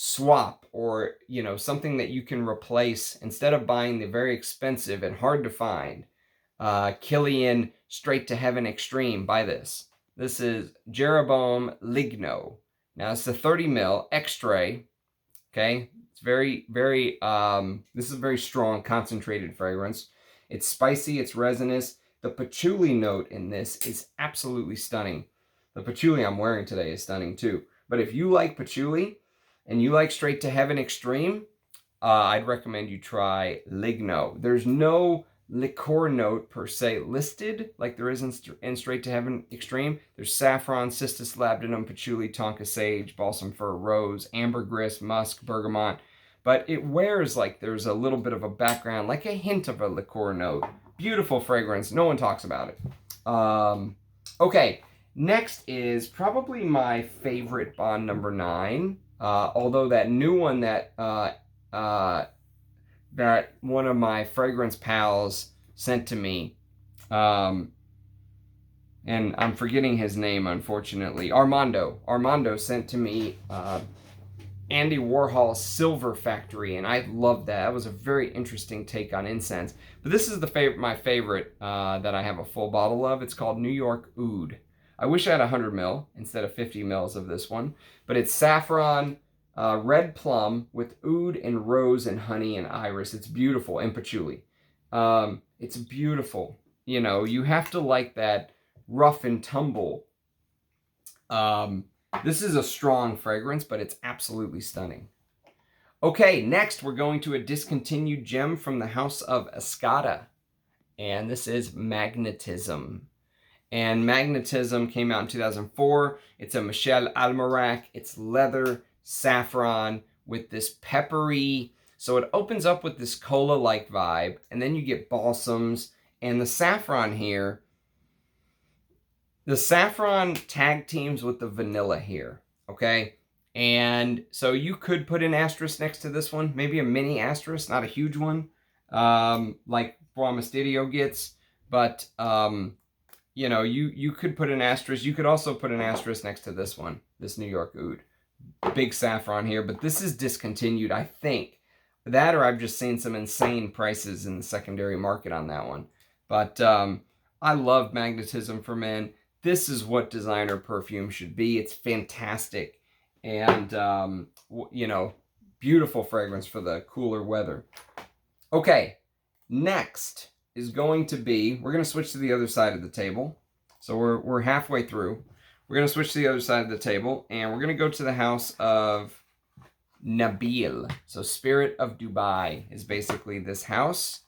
swap, or, you know, something that you can replace instead of buying the very expensive and hard to find Kilian Straight to Heaven Extreme. Buy this. This is Jeroboam Ligno. Now it's a 30 ml extrait. Okay, it's very, very. This is a very strong, concentrated fragrance. It's spicy. It's resinous. The patchouli note in this is absolutely stunning. The patchouli I'm wearing today is stunning too. But if you like patchouli and you like Straight to Heaven Extreme, I'd recommend you try Ligno. There's no liqueur note per se listed like there is in Straight to Heaven Extreme. There's saffron, cistus labdanum, patchouli, tonka sage, balsam fir, rose, ambergris, musk, bergamot. But it wears like there's a little bit of a background, like a hint of a liqueur note. Beautiful fragrance. No one talks about it. Okay, next is probably my favorite Bond number 9. Although that new one that that one of my fragrance pals sent to me, and I'm forgetting his name, unfortunately. Armando sent to me Andy Warhol's Silver Factory, and I loved that. That was a very interesting take on incense. But this is my favorite that I have a full bottle of. It's called New York Oud. I wish I had 100 ml instead of 50 mls of this one. But it's saffron, red plum with oud and rose and honey and iris. It's beautiful, and patchouli. It's beautiful. You know, you have to like that rough and tumble. This is a strong fragrance, but it's absolutely stunning. Okay, next we're going to a discontinued gem from the house of Escada. And this is Magnetism. And Magnetism came out in 2004. It's a Michel Almerac. It's leather, saffron, with this peppery. So it opens up with this cola-like vibe, and then you get balsams. And the saffron here, the saffron tag teams with the vanilla here, okay? And so you could put an asterisk next to this one, maybe a mini asterisk, not a huge one, like Bois Mystérieux gets, but you know, you could put an asterisk. You could also put an asterisk next to this one, this New York Oud. Big saffron here, but this is discontinued, I think. That, or I've just seen some insane prices in the secondary market on that one. But I love Magnetism for Men. This is what designer perfume should be. It's fantastic. And, you know, beautiful fragrance for the cooler weather. Okay, next is going to be, we're going to switch to the other side of the table. So we're halfway through. We're going to switch to the other side of the table, and we're going to go to the house of Nabil. So Spirit of Dubai is basically this house.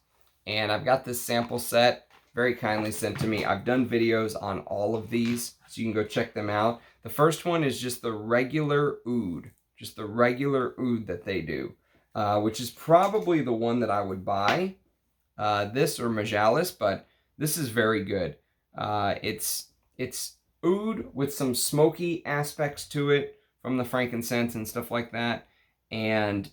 And I've got this sample set very kindly sent to me. I've done videos on all of these, so you can go check them out. The first one is just the regular oud, just the regular oud that they do, which is probably the one that I would buy. This or Majalis, but this is very good. It's oud with some smoky aspects to it from the frankincense and stuff like that, and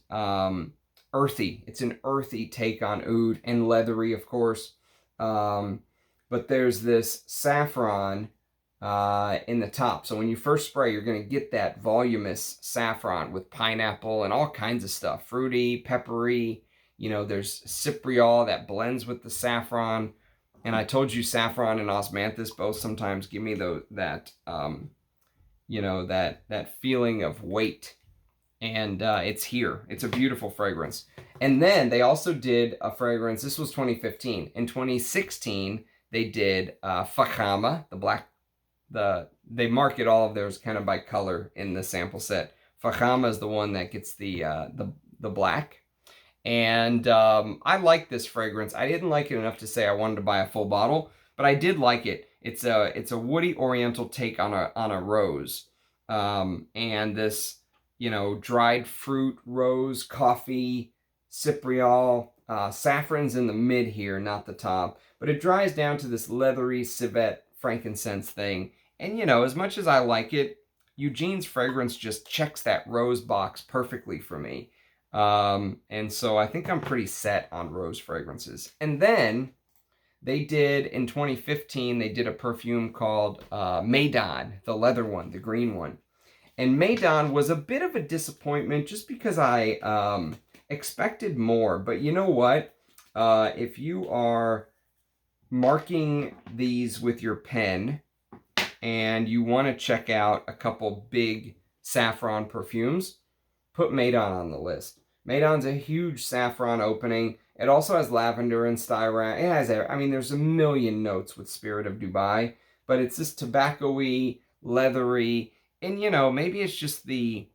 earthy. It's an earthy take on oud, and leathery, of course. But there's this saffron in the top. So when you first spray, you're going to get that voluminous saffron with pineapple and all kinds of stuff. Fruity, peppery. You know, there's cypriol that blends with the saffron. And I told you saffron and osmanthus both sometimes give me that feeling of weight. And it's here. It's a beautiful fragrance. And then they also did a fragrance. This was 2015. In 2016, they did Faqat, the black. They market all of theirs kind of by color in the sample set. Faqat is the one that gets the black. And I like this fragrance. I didn't like it enough to say I wanted to buy a full bottle, but I did like it. It's a woody oriental take on a rose, and this, you know, dried fruit, rose, coffee, cypriol, saffron's in the mid here, not the top, but it dries down to this leathery civet frankincense thing. And you know, as much as I like it, Eugene's fragrance just checks that rose box perfectly for me. And so I think I'm pretty set on rose fragrances. And then they did, in 2015, they did a perfume called Maidan, the leather one, the green one. And Maidan was a bit of a disappointment just because I expected more. But you know what? If you are marking these with your pen and you want to check out a couple big saffron perfumes, put Maidan on the list. Maidan's a huge saffron opening. It also has lavender and styra. It has, I mean, there's a million notes with Spirit of Dubai, but it's this tobacco-y, leathery, and you know, maybe it's just the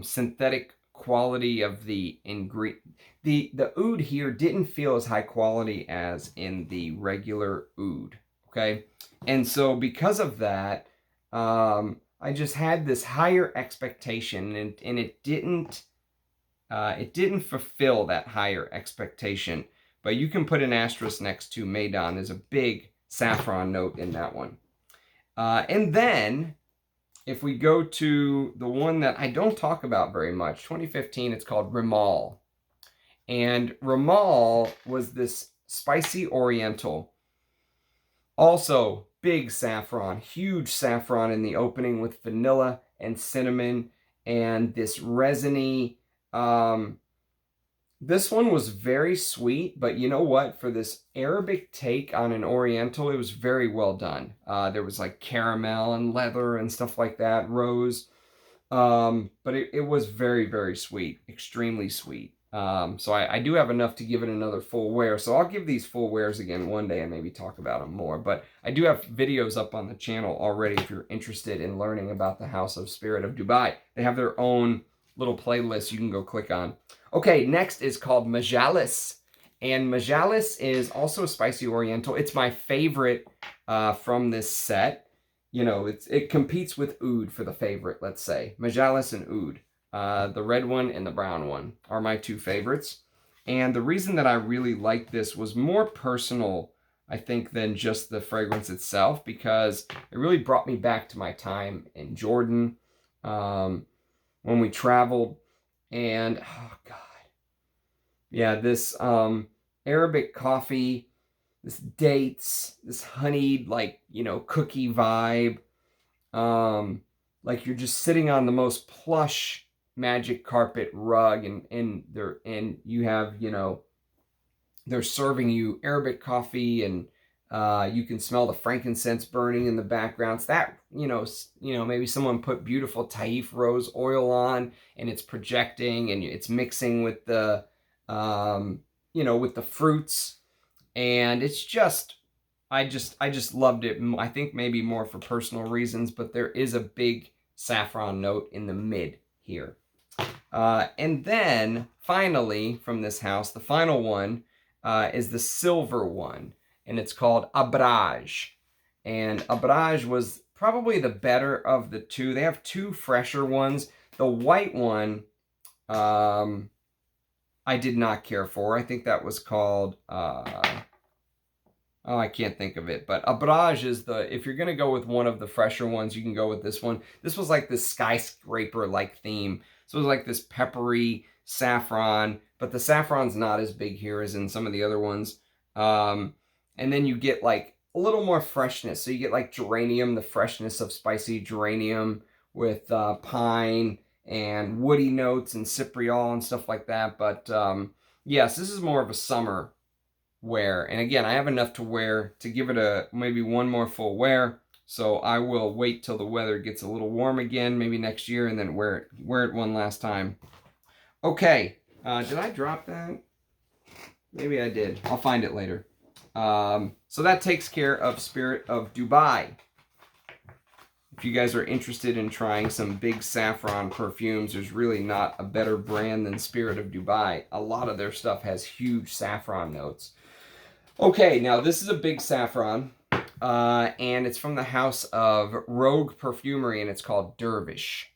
synthetic quality of the ingredient. The oud here didn't feel as high quality as in the regular oud, okay? And so because of that, I just had this higher expectation, and it didn't fulfill that higher expectation. But you can put an asterisk next to Maidan. There's a big saffron note in that one. And then if we go to the one that I don't talk about very much, 2015, it's called Rijal. And Rijal was this spicy oriental. Also, big saffron, huge saffron in the opening with vanilla and cinnamon and this resiny. This one was very sweet, but you know what? For this Arabic take on an oriental, it was very well done. There was like caramel and leather and stuff like that, rose. But it was very, very sweet, extremely sweet. So I do have enough to give it another full wear. So I'll give these full wears again one day and maybe talk about them more. But I do have videos up on the channel already if you're interested in learning about the House of Spirit of Dubai. They have their own little playlist you can go click on. Okay, next is called Majalis. And Majalis is also a spicy oriental. It's my favorite from this set. You know, it competes with Oud for the favorite, let's say. Majalis and Oud. The red one and the brown one are my two favorites. And the reason that I really liked this was more personal, I think, than just the fragrance itself, because it really brought me back to my time in Jordan when we traveled. And, oh, God. Yeah, this Arabic coffee, this dates, this honeyed, like, you know, cookie vibe. Like you're just sitting on the most plush magic carpet rug, and you have, you know, they're serving you Arabic coffee, and you can smell the frankincense burning in the background. It's that, you know, maybe someone put beautiful Taif rose oil on, and it's projecting, and it's mixing with the, you know, with the fruits, and it's just, I just loved it. I think maybe more for personal reasons, but there is a big saffron note in the mid here. And then finally from this house, the final one is the silver one, and it's called Areej. And Areej was probably the better of the two. They have two fresher ones. The white one, I did not care for. I think that was called, oh, I can't think of it. But Areej is if you're going to go with one of the fresher ones, you can go with this one. This was like this skyscraper-like theme. So it was like this peppery saffron, but the saffron's not as big here as in some of the other ones. And then you get like a little more freshness. So you get like geranium, the freshness of spicy geranium with pine and woody notes and cypriol and stuff like that. But yes, this is more of a summer wear. And again, I have enough to wear to give it maybe one more full wear. So I will wait till the weather gets a little warm again, maybe next year, and then wear it one last time. Okay, did I drop that? Maybe I did. I'll find it later. So that takes care of Spirit of Dubai. If you guys are interested in trying some big saffron perfumes, there's really not a better brand than Spirit of Dubai. A lot of their stuff has huge saffron notes. Okay, now this is a big saffron, and it's from the house of Rogue Perfumery, and it's called Dervish.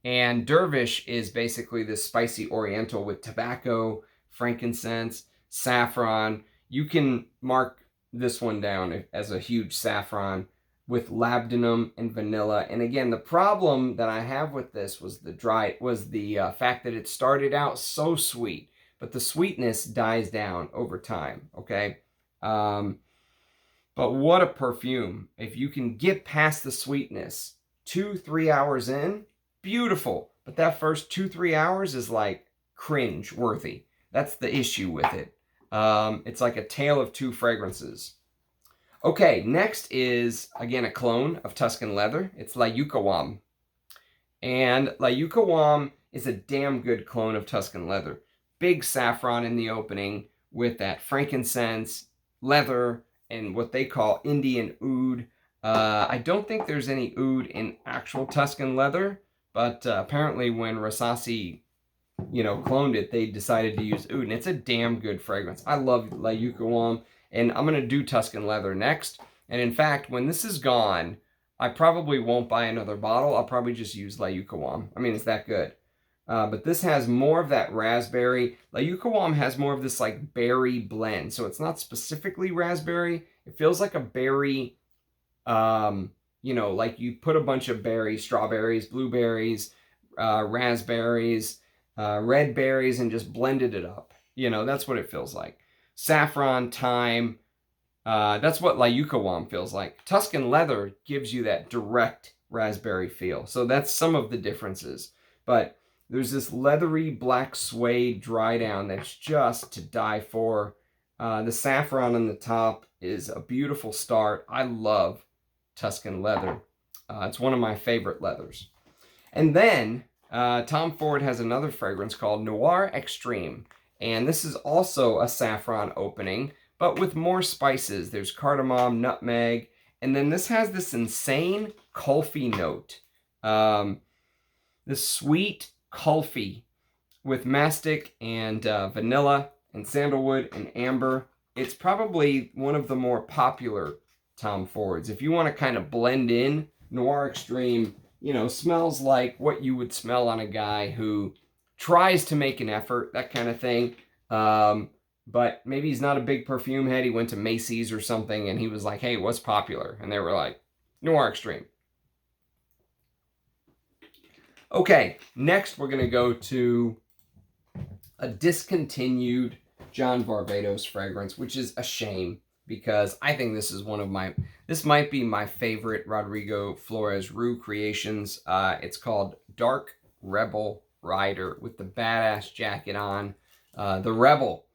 And Dervish is basically this spicy oriental with tobacco, frankincense, saffron. You can mark this one down as a huge saffron with labdanum and vanilla. And again, the problem that I have with this was the fact that it started out so sweet, but the sweetness dies down over time, okay? But what a perfume. If you can get past the sweetness 2-3 hours in, beautiful. But that first 2-3 hours is like cringe worthy. That's the issue with it. It's like a tale of two fragrances. Okay, next is, again, a clone of Tuscan Leather. It's La Yucawam. And La Yucawam is a damn good clone of Tuscan Leather. Big saffron in the opening with that frankincense, leather, and what they call Indian oud. I don't think there's any oud in actual Tuscan Leather, but apparently when Rasasi, cloned it, they decided to use oud, and it's a damn good fragrance. I love La Yucawam. And I'm going to do Tuscan Leather next. And in fact, when this is gone, I probably won't buy another bottle. I'll probably just use La Yucawam. I mean, it's that good. But this has more of that raspberry. La Yucawam has more of this like berry blend. So it's not specifically raspberry. It feels like a berry, like you put a bunch of berries, strawberries, blueberries, raspberries, red berries, and just blended it up. That's what it feels like. Saffron, thyme, that's what La Yucawam feels like. Tuscan Leather gives you that direct raspberry feel. So that's some of the differences. But there's this leathery black suede dry down that's just to die for. The saffron on the top is a beautiful start. I love Tuscan Leather. It's one of my favorite leathers. And then Tom Ford has another fragrance called Noir Extreme. And this is also a saffron opening, but with more spices. There's cardamom, nutmeg, and then this has this insane kulfi note. This sweet kulfi with mastic and vanilla and sandalwood and amber. It's probably one of the more popular Tom Fords. If you want to kind of blend in, Noir Extreme, smells like what you would smell on a guy who tries to make an effort, that kind of thing. But maybe he's not a big perfume head. He went to Macy's or something and he was like, hey, what's popular? And they were like, Noir Extreme. Okay, next we're going to go to a discontinued John Varvatos fragrance, which is a shame because I think this is this might be my favorite Rodrigo Flores Roux creations. It's called Dark Rebel Rider with the badass jacket on. The Rebel.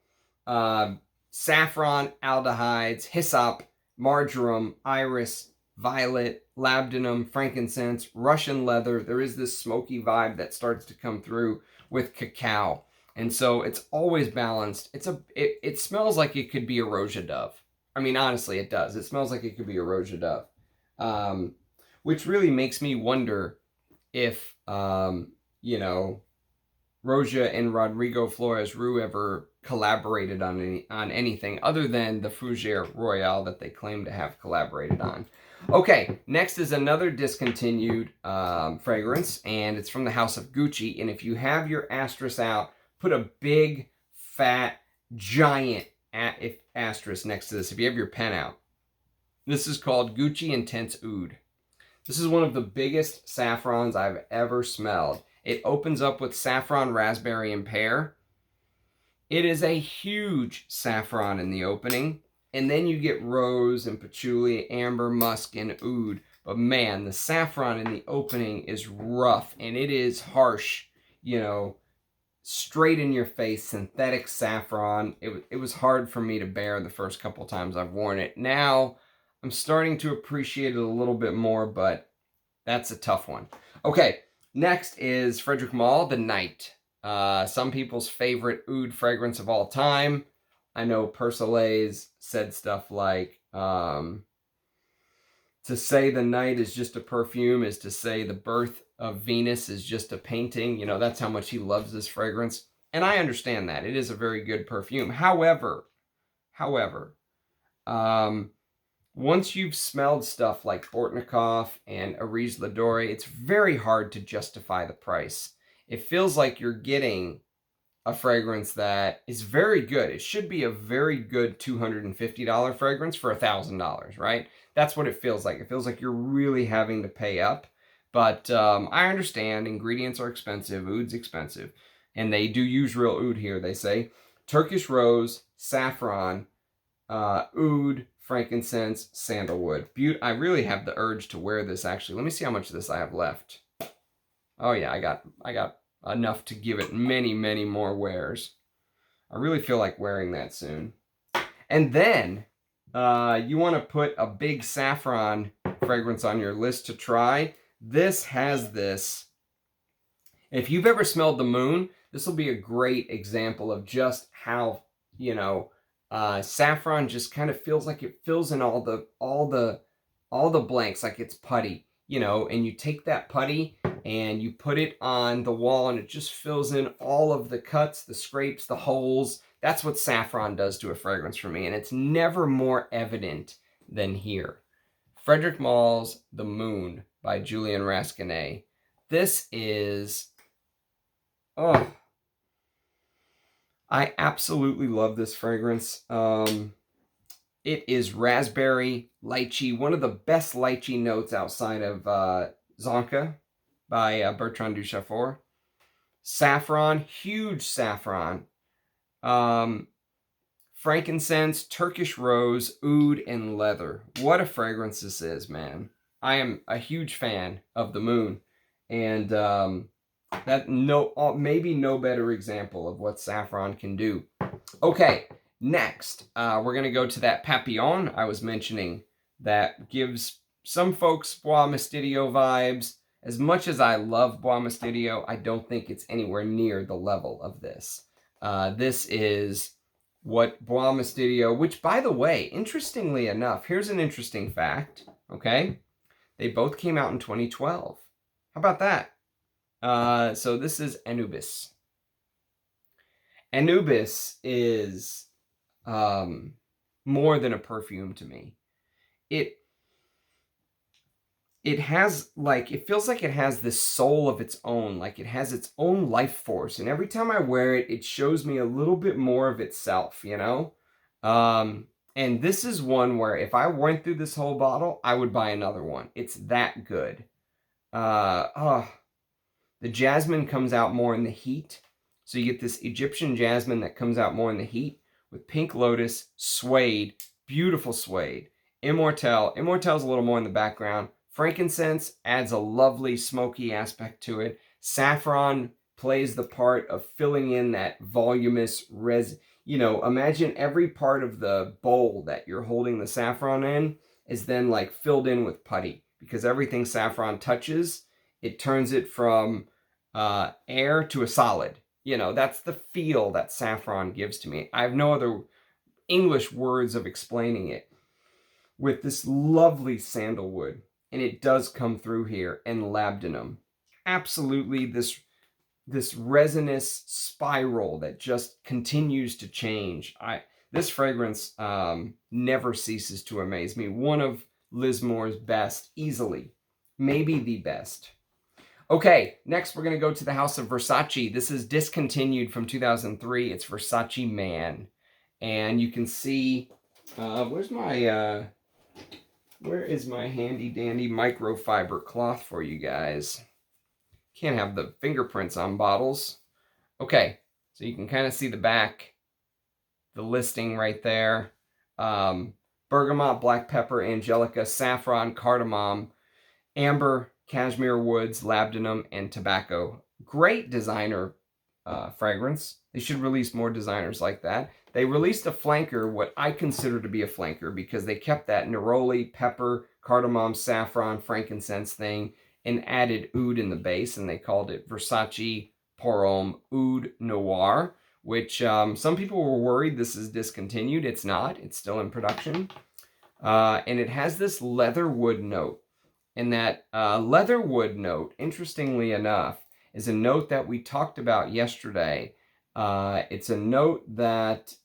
Saffron, aldehydes, hyssop, marjoram, iris, violet, labdanum, frankincense, Russian leather. There is this smoky vibe that starts to come through with cacao. And so it's always balanced. It smells like it could be a Roja Dove. I mean, honestly, it does. It smells like it could be a Roja Dove. Which really makes me wonder if, Roja and Rodrigo Flores Roux ever collaborated on anything other than the Fougère Royale that they claim to have collaborated on. Okay, next is another discontinued fragrance, and it's from the house of Gucci. And if you have your asterisk out, put a big, fat, giant asterisk next to this if you have your pen out. This is called Gucci Intense Oud. This is one of the biggest saffrons I've ever smelled. It opens up with saffron, raspberry, and pear. It is a huge saffron in the opening. And then you get rose and patchouli, amber, musk, and oud. But man, the saffron in the opening is rough. And it is harsh, straight in your face, synthetic saffron. It was hard for me to bear the first couple times I've worn it. Now, I'm starting to appreciate it a little bit more, but that's a tough one. Okay, next is Frederic Malle, The Night. Some people's favorite oud fragrance of all time. I know Persolays said stuff like, to say the night is just a perfume is to say the birth of Venus is just a painting. You know, that's how much he loves this fragrance. And I understand that. It is a very good perfume. However, once you've smelled stuff like Bortnikov and Areej Le Doré, it's very hard to justify the price. It feels like you're getting a fragrance that is very good. It should be a very good $250 fragrance for $1,000, right? That's what it feels like. It feels like you're really having to pay up. But I understand ingredients are expensive. Oud's expensive. And they do use real oud here, they say. Turkish rose, saffron, oud, frankincense, sandalwood. I really have the urge to wear this, actually. Let me see how much of this I have left. Oh, yeah, I got enough to give it many, many more wears. I really feel like wearing that soon. And then you want to put a big saffron fragrance on your list to try. This has this. If you've ever smelled the moon, this will be a great example of just how, you know, saffron just kind of feels like it fills in all the blanks, like it's putty, you know, and you take that putty and you put it on the wall and it just fills in all of the cuts, the scrapes, the holes. That's what saffron does to a fragrance for me, and it's never more evident than here. Frederic Malle's The Moon by Julien Rasquinet. This is, oh, I absolutely love this fragrance. It is raspberry, lychee, one of the best lychee notes outside of Zonka by Bertrand Duchaufour. Saffron, huge saffron. Frankincense, Turkish rose, oud, and leather. What a fragrance this is, man. I am a huge fan of The Moon. And maybe no better example of what saffron can do. Okay, next, we're going to go to that Papillon I was mentioning that gives some folks Bois Mystérieux vibes. As much as I love Bois Mystérieux, I don't think it's anywhere near the level of this. This is what Bois Mystérieux, which, by the way, interestingly enough, here's an interesting fact, okay? They both came out in 2012. How about that? So this is Anubis. Anubis is more than a perfume to me. It has, like, it feels like it has this soul of its own, like it has its own life force. And every time I wear it, it shows me a little bit more of itself, you know? And this is one where if I went through this whole bottle, I would buy another one. It's that good. The jasmine comes out more in the heat. So you get this Egyptian jasmine that comes out more in the heat with pink lotus, suede, beautiful suede. Immortelle is a little more in the background. Frankincense adds a lovely smoky aspect to it. Saffron plays the part of filling in that voluminous you know, imagine every part of the bowl that you're holding the saffron in is then like filled in with putty, because everything saffron touches, it turns it from air to a solid. You know, that's the feel that saffron gives to me. I have no other English words of explaining it. With this lovely sandalwood, and it does come through here, and labdanum. Absolutely this resinous spiral that just continues to change. This fragrance never ceases to amaze me. One of Lismore's best, easily. Maybe the best. Okay, next we're going to go to the house of Versace. This is discontinued from 2003. It's Versace Man. And you can see, where is my handy dandy microfiber cloth for you guys? Can't have the fingerprints on bottles. Okay, so you can kind of see the back, the listing right there. Bergamot, black pepper, angelica, saffron, cardamom, amber, cashmere woods, labdanum, and tobacco. Great designer fragrance. They should release more designers like that. They released a flanker, what I consider to be a flanker, because they kept that neroli, pepper, cardamom, saffron, frankincense thing and added oud in the base, and they called it Versace Pour Homme Oud Noir, which some people were worried this is discontinued. It's not. It's still in production. And it has this leatherwood note. And that leatherwood note, interestingly enough, is a note that we talked about yesterday. It's a note that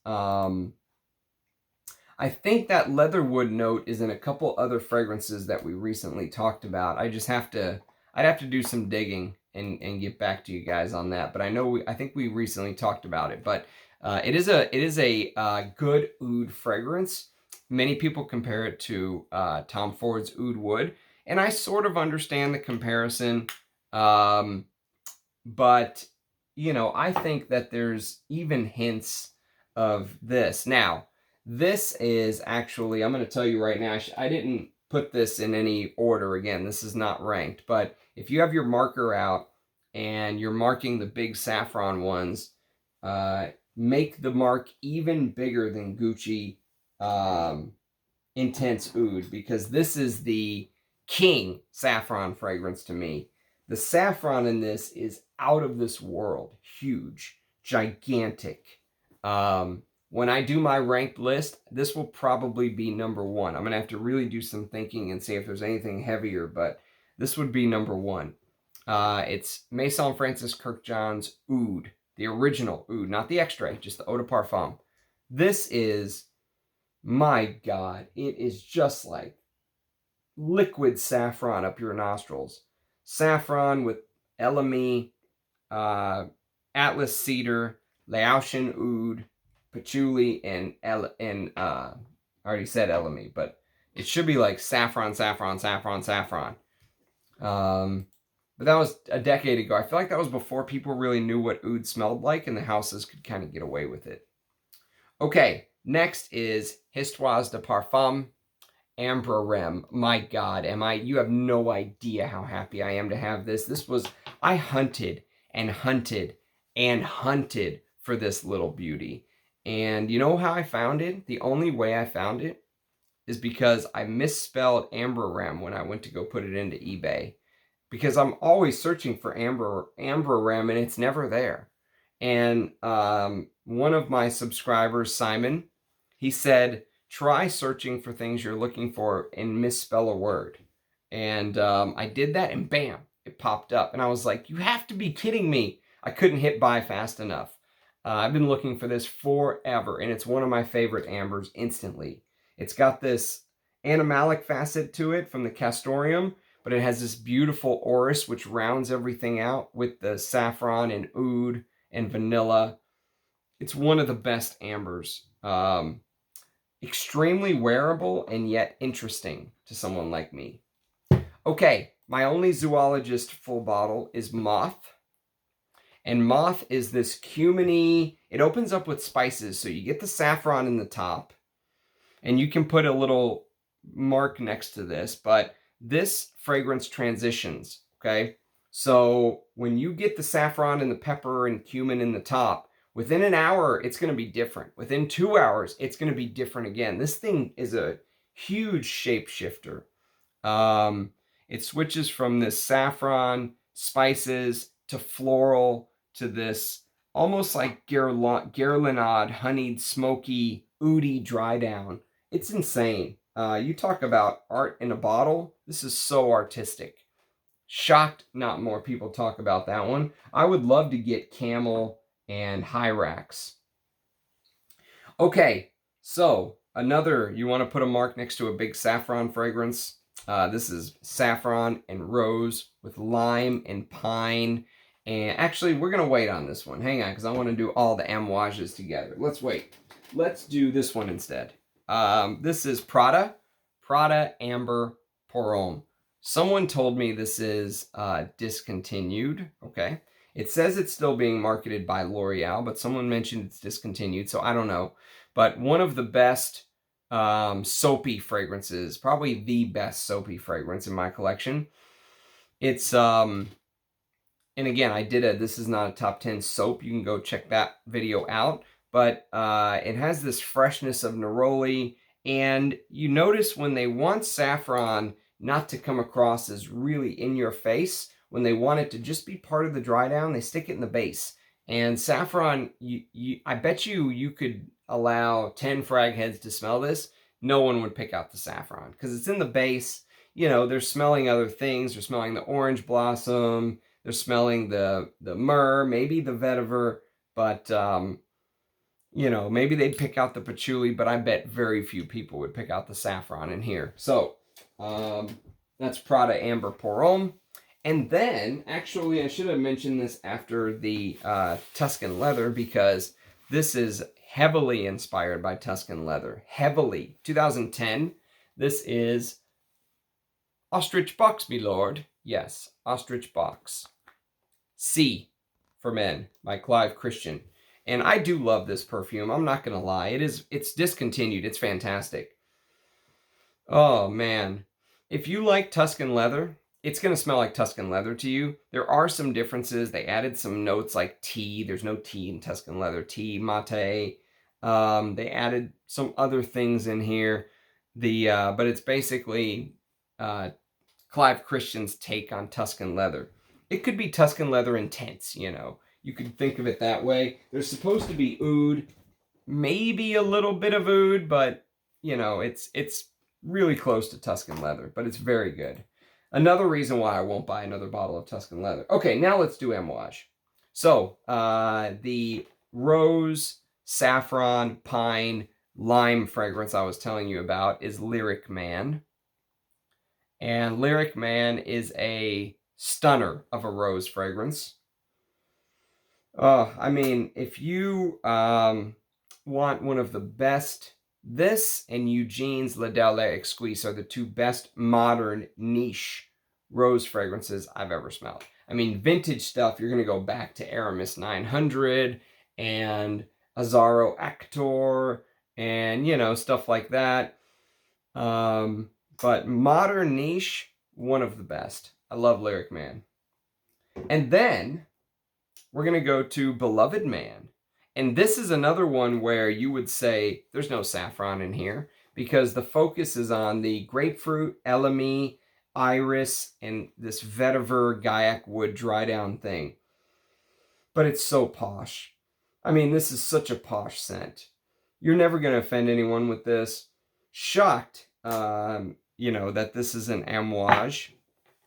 I think that leatherwood note is in a couple other fragrances that we recently talked about. I'd have to do some digging and get back to you guys on that. But I think we recently talked about it. But it is a good oud fragrance. Many people compare it to Tom Ford's Oud Wood, and I sort of understand the comparison. But you know, I think that there's even hints of this. Now, this is actually, I'm going to tell you right now, I didn't put this in any order. Again, this is not ranked, but if you have your marker out and you're marking the big saffron ones, make the mark even bigger than Gucci Intense Oud, because this is the king saffron fragrance to me. The saffron in this is out of this world, huge, gigantic. When I do my ranked list, this will probably be number one. I'm going to have to really do some thinking and see if there's anything heavier, but this would be number one. It's Maison Francis Kurkdjian's Oud, the original Oud, not the extrait, just the Eau de Parfum. This is, my God, it is just like liquid saffron up your nostrils. Saffron with elemi, Atlas cedar, Laotian oud, patchouli, and I already said elemi, but it should be like saffron, saffron, saffron, saffron. But that was a decade ago. I feel like that was before people really knew what oud smelled like, and the houses could kind of get away with it. Okay, next is Histoires de Parfum. Ambre Rem. My God, you have no idea how happy I am to have this. I hunted and hunted and hunted for this little beauty. And you know how I found it? The only way I found it is because I misspelled Ambre Rem when I went to go put it into eBay. Because I'm always searching for Ambre Rem and it's never there. And one of my subscribers, Simon, he said, try searching for things you're looking for and misspell a word. And I did that and bam, it popped up. And I was like, you have to be kidding me. I couldn't hit buy fast enough. I've been looking for this forever, and it's one of my favorite ambers instantly. It's got this animalic facet to it from the castoreum, but it has this beautiful orris which rounds everything out with the saffron and oud and vanilla. It's one of the best ambers. Extremely wearable and yet interesting to someone like me. Okay, my only zoologist full bottle is Moth. And Moth is this cuminy, it opens up with spices, so you get the saffron in the top, and you can put a little mark next to this, but this fragrance transitions, okay? So when you get the saffron and the pepper and cumin in the top, within an hour, it's going to be different. Within 2 hours, it's going to be different again. This thing is a huge shapeshifter. It switches from this saffron, spices, to floral, to this almost like Guerlain Oud, honeyed, smoky, oudy dry down. It's insane. You talk about art in a bottle. This is so artistic. Shocked not more people talk about that one. I would love to get Camel and Hyrax. Okay, so another, you want to put a mark next to a big saffron fragrance. This is saffron and rose with lime and pine. And actually, we're going to wait on this one. Hang on, because I want to do all the amouages together. Let's wait. Let's do this one instead. This is Prada Amber Pour Homme. Someone told me this is discontinued. Okay. It says it's still being marketed by L'Oreal, but someone mentioned it's discontinued, so I don't know. But one of the best soapy fragrances, probably the best soapy fragrance in my collection. It's and again, I did this is not a top 10 soap. You can go check that video out. But it has this freshness of neroli. And you notice when they want saffron not to come across as really in your face, when they want it to just be part of the dry down, they stick it in the base. And saffron, I bet you could allow 10 frag heads to smell this. No one would pick out the saffron because it's in the base. You know, they're smelling other things. They're smelling the orange blossom. They're smelling the myrrh, maybe the vetiver, but, you know, maybe they'd pick out the patchouli, but I bet very few people would pick out the saffron in here. So, that's Prada Amber Pour Homme. And then, actually, I should have mentioned this after the Tuscan leather because this is heavily inspired by Tuscan leather. Heavily. 2010. This is Ostrich Box, me lord. Yes, Ostrich Box. C for Men by Clive Christian. And I do love this perfume. I'm not going to lie. It's discontinued. It's fantastic. Oh, man. If you like Tuscan leather, it's going to smell like Tuscan leather to you. There are some differences. They added some notes like tea. There's no tea in Tuscan leather. Tea, mate. They added some other things in here. But it's basically Clive Christian's take on Tuscan leather. It could be Tuscan leather intense, you know. You could think of it that way. There's supposed to be oud, maybe a little bit of oud, but, you know, it's really close to Tuscan leather, but it's very good. Another reason why I won't buy another bottle of Tuscan leather. Okay, now let's do amouage. So, the rose, saffron, pine, lime fragrance I was telling you about is Lyric Man. And Lyric Man is a stunner of a rose fragrance. I mean, if you want one of the best, this and Eugene's La Dalle Exquise are the two best modern niche rose fragrances I've ever smelled. I mean, vintage stuff, you're going to go back to Aramis 900 and Azzaro Actor and, you know, stuff like that. But modern niche, one of the best. I love Lyric Man. And then we're going to go to Beloved Man. And this is another one where you would say there's no saffron in here because the focus is on the grapefruit, elemi, iris, and this vetiver gaiac wood dry down thing. But it's so posh. I mean, this is such a posh scent. You're never going to offend anyone with this. Shocked, you know, that this is an amouage.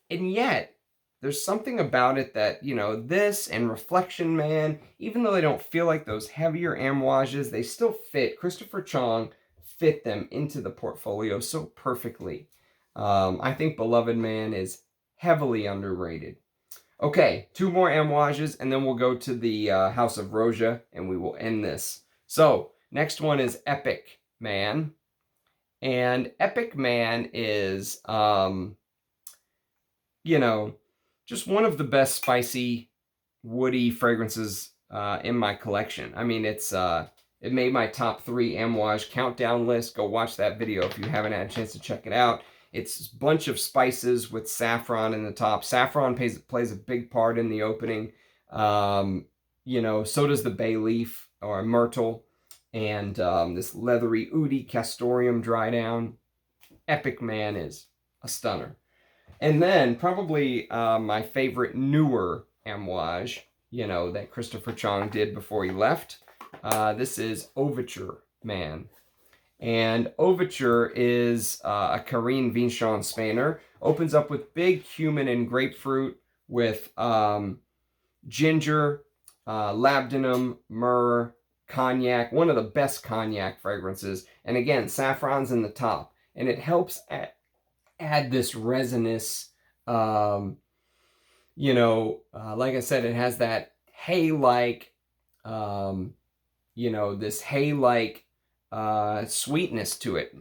And yet, there's something about it that, you know, this and Reflection Man, even though they don't feel like those heavier amouages, they still fit. Christopher Chong fit them into the portfolio so perfectly. I think Beloved Man is heavily underrated. Okay, 2 more amouages, and then we'll go to the House of Roja, and we will end this. So, next one is Epic Man. And Epic Man is, you know, just one of the best spicy, woody fragrances in my collection. I mean, it made my top 3 amouage countdown list. Go watch that video if you haven't had a chance to check it out. It's a bunch of spices with saffron in the top. Saffron plays a big part in the opening. You know, so does the bay leaf or myrtle. And this leathery, oudy castoreum dry down. Epic Man is a stunner. And then probably my favorite newer amouage, you know, that Christopher Chong did before he left. This is Overture Man. And Overture is a Karine Vinchon Spainer. Opens up with big cumin and grapefruit with ginger, labdanum, myrrh, cognac. One of the best cognac fragrances. And again, saffron's in the top. And it helps add this resinous, you know, like I said, it has that hay-like, you know, this hay-like sweetness to it.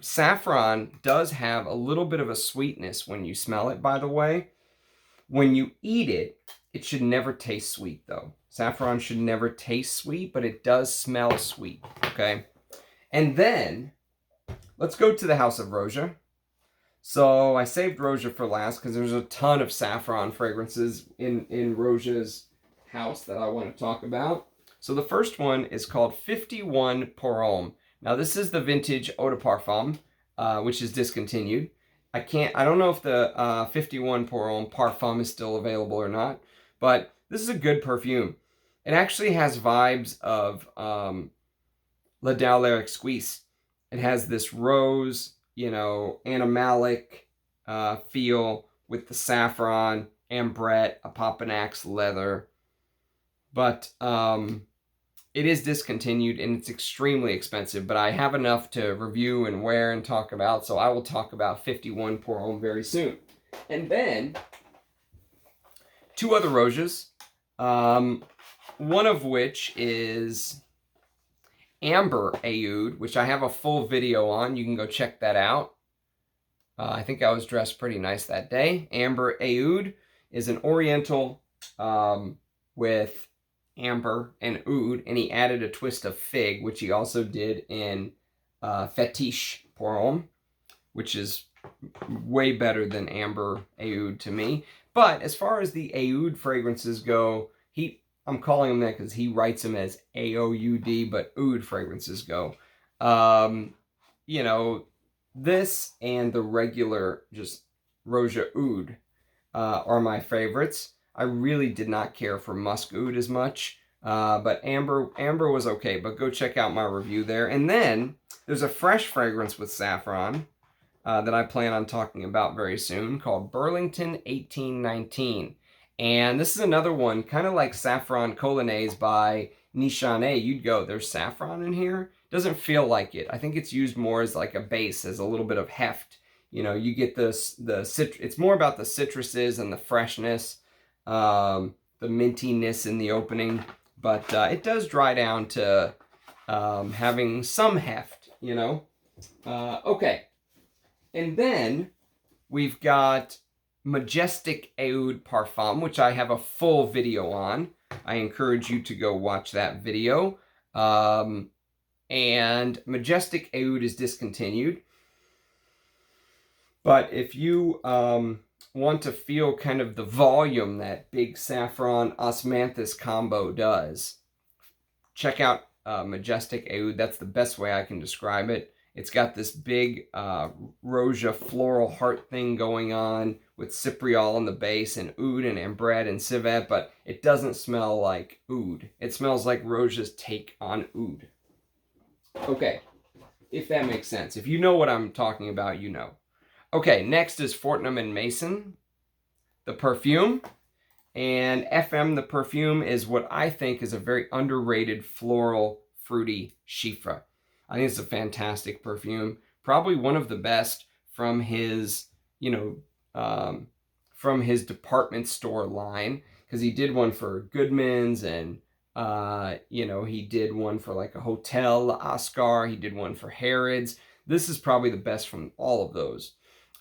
Saffron does have a little bit of a sweetness when you smell it, by the way. When you eat it, it should never taste sweet, though. Saffron should never taste sweet, but it does smell sweet, okay? And then, let's go to the House of Roja. So I saved Roja for last because there's a ton of saffron fragrances in Roja's house that I want to talk about. So the first one is called 51 pour Homme. Now this is the vintage Eau de Parfum, which is discontinued. I don't know if the 51 pour Homme Parfum is still available or not, but this is a good perfume. It actually has vibes of L'Idole de Lubin. It has this rose, you know, animalic feel with the saffron, ambrette, Apopanax leather. But it is discontinued and it's extremely expensive, but I have enough to review and wear and talk about, so I will talk about 51 pour Homme very soon. And then, two other Rojas, one of which is Amber Oud, which I have a full video on. You can go check that out. I think I was dressed pretty nice that day. Amber Oud is an Oriental with amber and oud, and he added a twist of fig, which he also did in Fetiche pour Homme, which is way better than Amber Oud to me. But as far as the Oud fragrances go, I'm calling him that because he writes them as A-O-U-D, but Oud fragrances go. You know, this and the regular just Roja Oud are my favorites. I really did not care for Musk Oud as much, but Amber was okay, but go check out my review there. And then there's a fresh fragrance with saffron that I plan on talking about very soon called Burlington 1819. And this is another one, kind of like Saffron Colognisé by Nishane Oud. There's saffron in here. Doesn't feel like it. I think it's used more as like a base, as a little bit of heft. You know, you get it's more about the citruses and the freshness, the mintiness in the opening, but it does dry down to having some heft, you know. Okay, and then we've got Majestic Oud Parfum, which I have a full video on. I encourage you to go watch that video. And Majestic Oud is discontinued. But if you want to feel kind of the volume that big saffron osmanthus combo does, check out Majestic Oud. That's the best way I can describe it. It's got this big Roja floral heart thing going on with Cypriol on the base and Oud and Ambrette and Civet, but it doesn't smell like Oud. It smells like Roja's take on Oud. Okay, if that makes sense. If you know what I'm talking about, you know. Okay, next is Fortnum & Mason, the perfume. And FM, the perfume, is what I think is a very underrated floral, fruity chiffre. I think it's a fantastic perfume. Probably one of the best from his, you know, from his department store line. Because he did one for Goodman's and, you know, he did one for like a hotel, Oscar. He did one for Harrods. This is probably the best from all of those.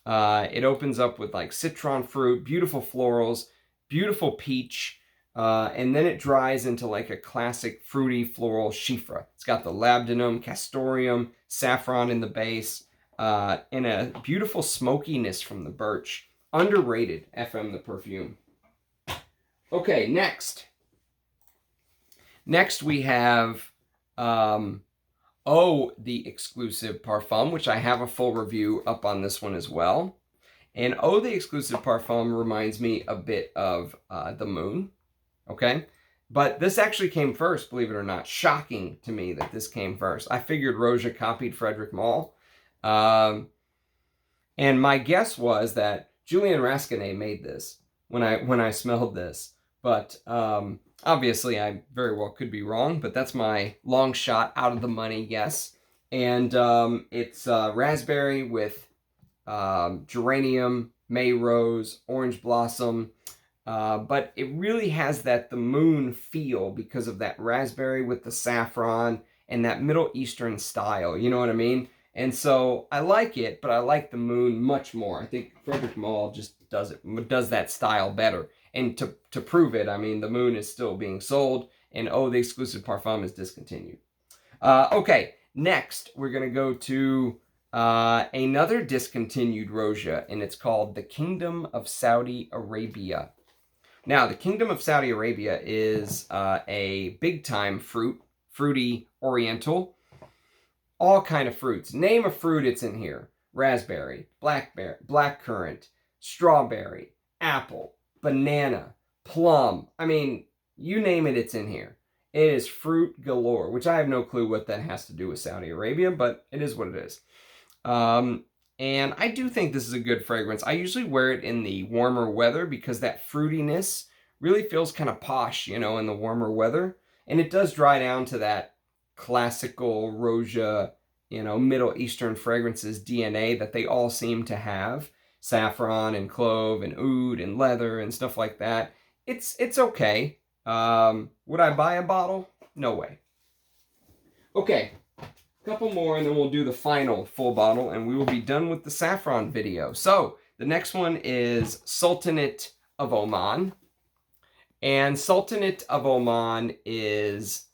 It opens up with like citron fruit, beautiful florals, beautiful peach, and then it dries into like a classic fruity floral chiffre. It's got the labdanum, castoreum, saffron in the base, and a beautiful smokiness from the birch. Underrated, FM the perfume. Okay, next. Next we have the exclusive parfum, which I have a full review up on this one as well. And the exclusive parfum reminds me a bit of the Moon, okay? But this actually came first, believe it or not. Shocking to me that this came first. I figured Roja copied Frederic Malle. And my guess was that Julien Rasquinet made this when I smelled this. But obviously, I very well could be wrong, but that's my long shot, out of the money guess. And it's raspberry with geranium, May rose, orange blossom. But it really has the Moon feel because of that raspberry with the saffron and that Middle Eastern style. You know what I mean? And so I like it, but I like the Moon much more. I think Frederic Malle just does that style better. And to prove it, I mean, the Moon is still being sold, and the exclusive parfum is discontinued. Okay, next we're going to go to another discontinued Roja, and it's called the Kingdom of Saudi Arabia. Now, the Kingdom of Saudi Arabia is a big-time fruity oriental. All kind of fruits. Name a fruit, it's in here. Raspberry, blackcurrant, strawberry, apple, banana, plum. I mean, you name it, it's in here. It is fruit galore, which I have no clue what that has to do with Saudi Arabia, but it is what it is. And I do think this is a good fragrance. I usually wear it in the warmer weather because that fruitiness really feels kind of posh, you know, in the warmer weather. And it does dry down to that classical Roja, you know, Middle Eastern fragrances DNA that they all seem to have. Saffron and clove and oud and leather and stuff like that. It's okay. Would I buy a bottle? No way. Okay, a couple more and then we'll do the final full bottle and we will be done with the Saffron video. So, the next one is Sultanate of Oman. And Sultanate of Oman is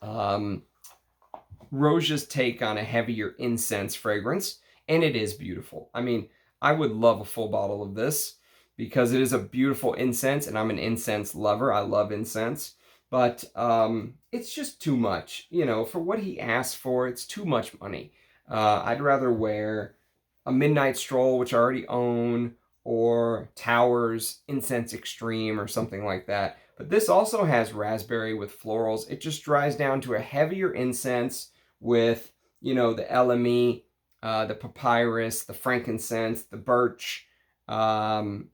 Roja's take on a heavier incense fragrance, and it is beautiful. I mean, I would love a full bottle of this because it is a beautiful incense, and I'm an incense lover. I love incense, but it's just too much. You know, for what he asked for, it's too much money. I'd rather wear a Midnight Stroll, which I already own, or Towers Incense Extreme or something like that. But this also has raspberry with florals. It just dries down to a heavier incense with, you know, the elemi, the papyrus, the frankincense, the birch. But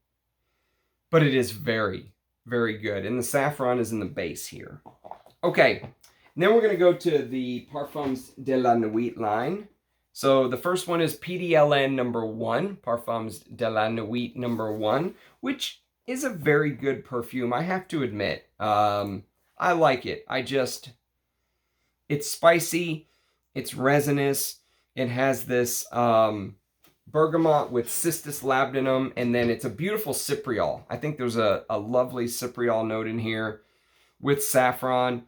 it is very, very good. And the saffron is in the base here. Okay, and then we're going to go to the Parfums de la Nuit line. So the first one is PDLN number 1, Parfums de la Nuit number 1, which is a very good perfume, I have to admit. I like it. It's spicy, it's resinous, it has this bergamot with cistus labdanum, and then it's a beautiful cypriol. I think there's a lovely cypriol note in here with saffron.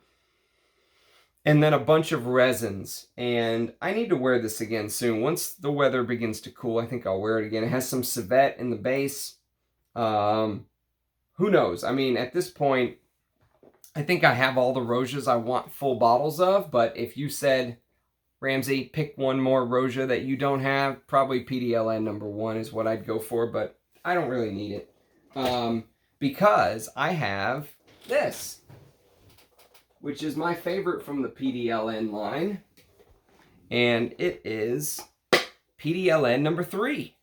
And then a bunch of resins. And I need to wear this again soon. Once the weather begins to cool, I think I'll wear it again. It has some civet in the base. Who knows? I mean, at this point, I think I have all the Rojas I want full bottles of. But if you said, Ramsey, pick one more Roja that you don't have, probably PDLN number 1 is what I'd go for. But I don't really need it. Because I have this, which is my favorite from the PDLN line. And it is PDLN number 3.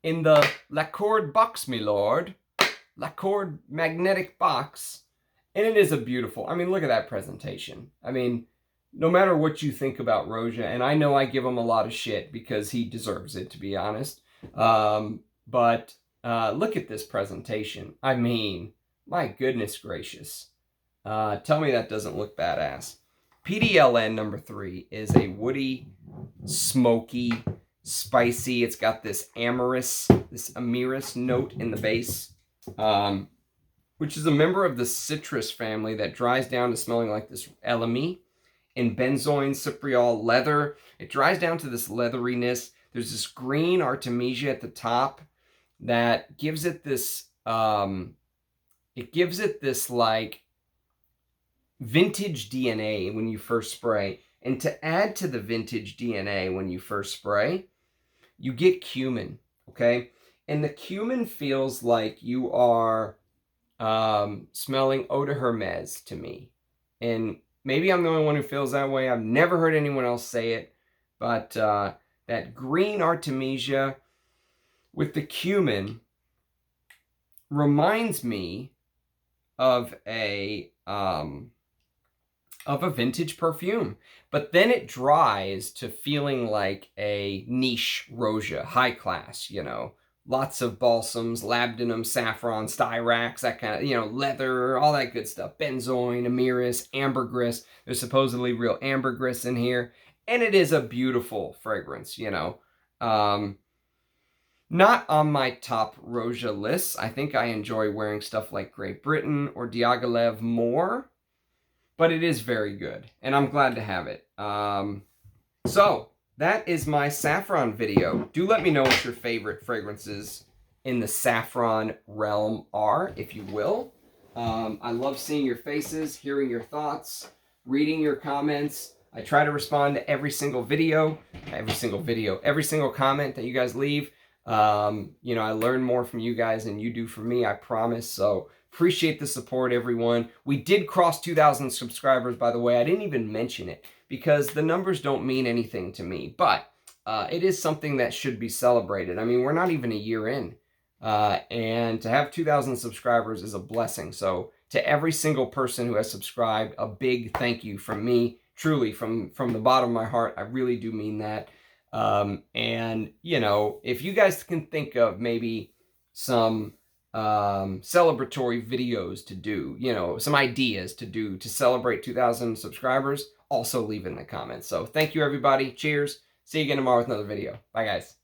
In the Lacorde box, my lord. Lacorde magnetic box. And it is a beautiful, I mean, look at that presentation. I mean, no matter what you think about Roja, and I know I give him a lot of shit because he deserves it, to be honest. But look at this presentation. I mean, my goodness gracious. Tell me that doesn't look badass. PDLN number 3 is a woody, smoky, spicy. It's got this Ameerus note in the base, which is a member of the citrus family that dries down to smelling like this elemi and benzoin, cypriol, leather. It dries down to this leatheriness. There's this green artemisia at the top that gives it this, like vintage DNA when you first spray. And to add to the vintage DNA when you first spray, you get cumin, okay? And the cumin feels like you are smelling Eau de Hermes to me. And maybe I'm the only one who feels that way. I've never heard anyone else say it. But that green artemisia with the cumin reminds me of a vintage perfume. But then it dries to feeling like a niche Roja, high class, you know. Lots of balsams, labdanum, saffron, styrax, that kind of, you know, leather, all that good stuff. Benzoin, Ameerus, ambergris. There's supposedly real ambergris in here. And it is a beautiful fragrance, you know. Not on my top Roja lists. I think I enjoy wearing stuff like Great Britain or Diaghilev more. But it is very good. And I'm glad to have it. So, that is my saffron video. Do let me know what your favorite fragrances in the saffron realm are, if you will. I love seeing your faces, hearing your thoughts, reading your comments. I try to respond to every single comment that you guys leave. You know, I learn more from you guys than you do from me, I promise. So appreciate the support, everyone. We did cross 2,000 subscribers, by the way. I didn't even mention it because the numbers don't mean anything to me, but it is something that should be celebrated. I mean, we're not even a year in. And to have 2,000 subscribers is a blessing. So to every single person who has subscribed, a big thank you from me, truly from the bottom of my heart. I really do mean that. And you know, if you guys can think of maybe some celebratory videos to do, you know, some ideas to do to celebrate 2,000 subscribers, also leave in the comments. So thank you, everybody. Cheers. See you again tomorrow with another video. Bye, guys.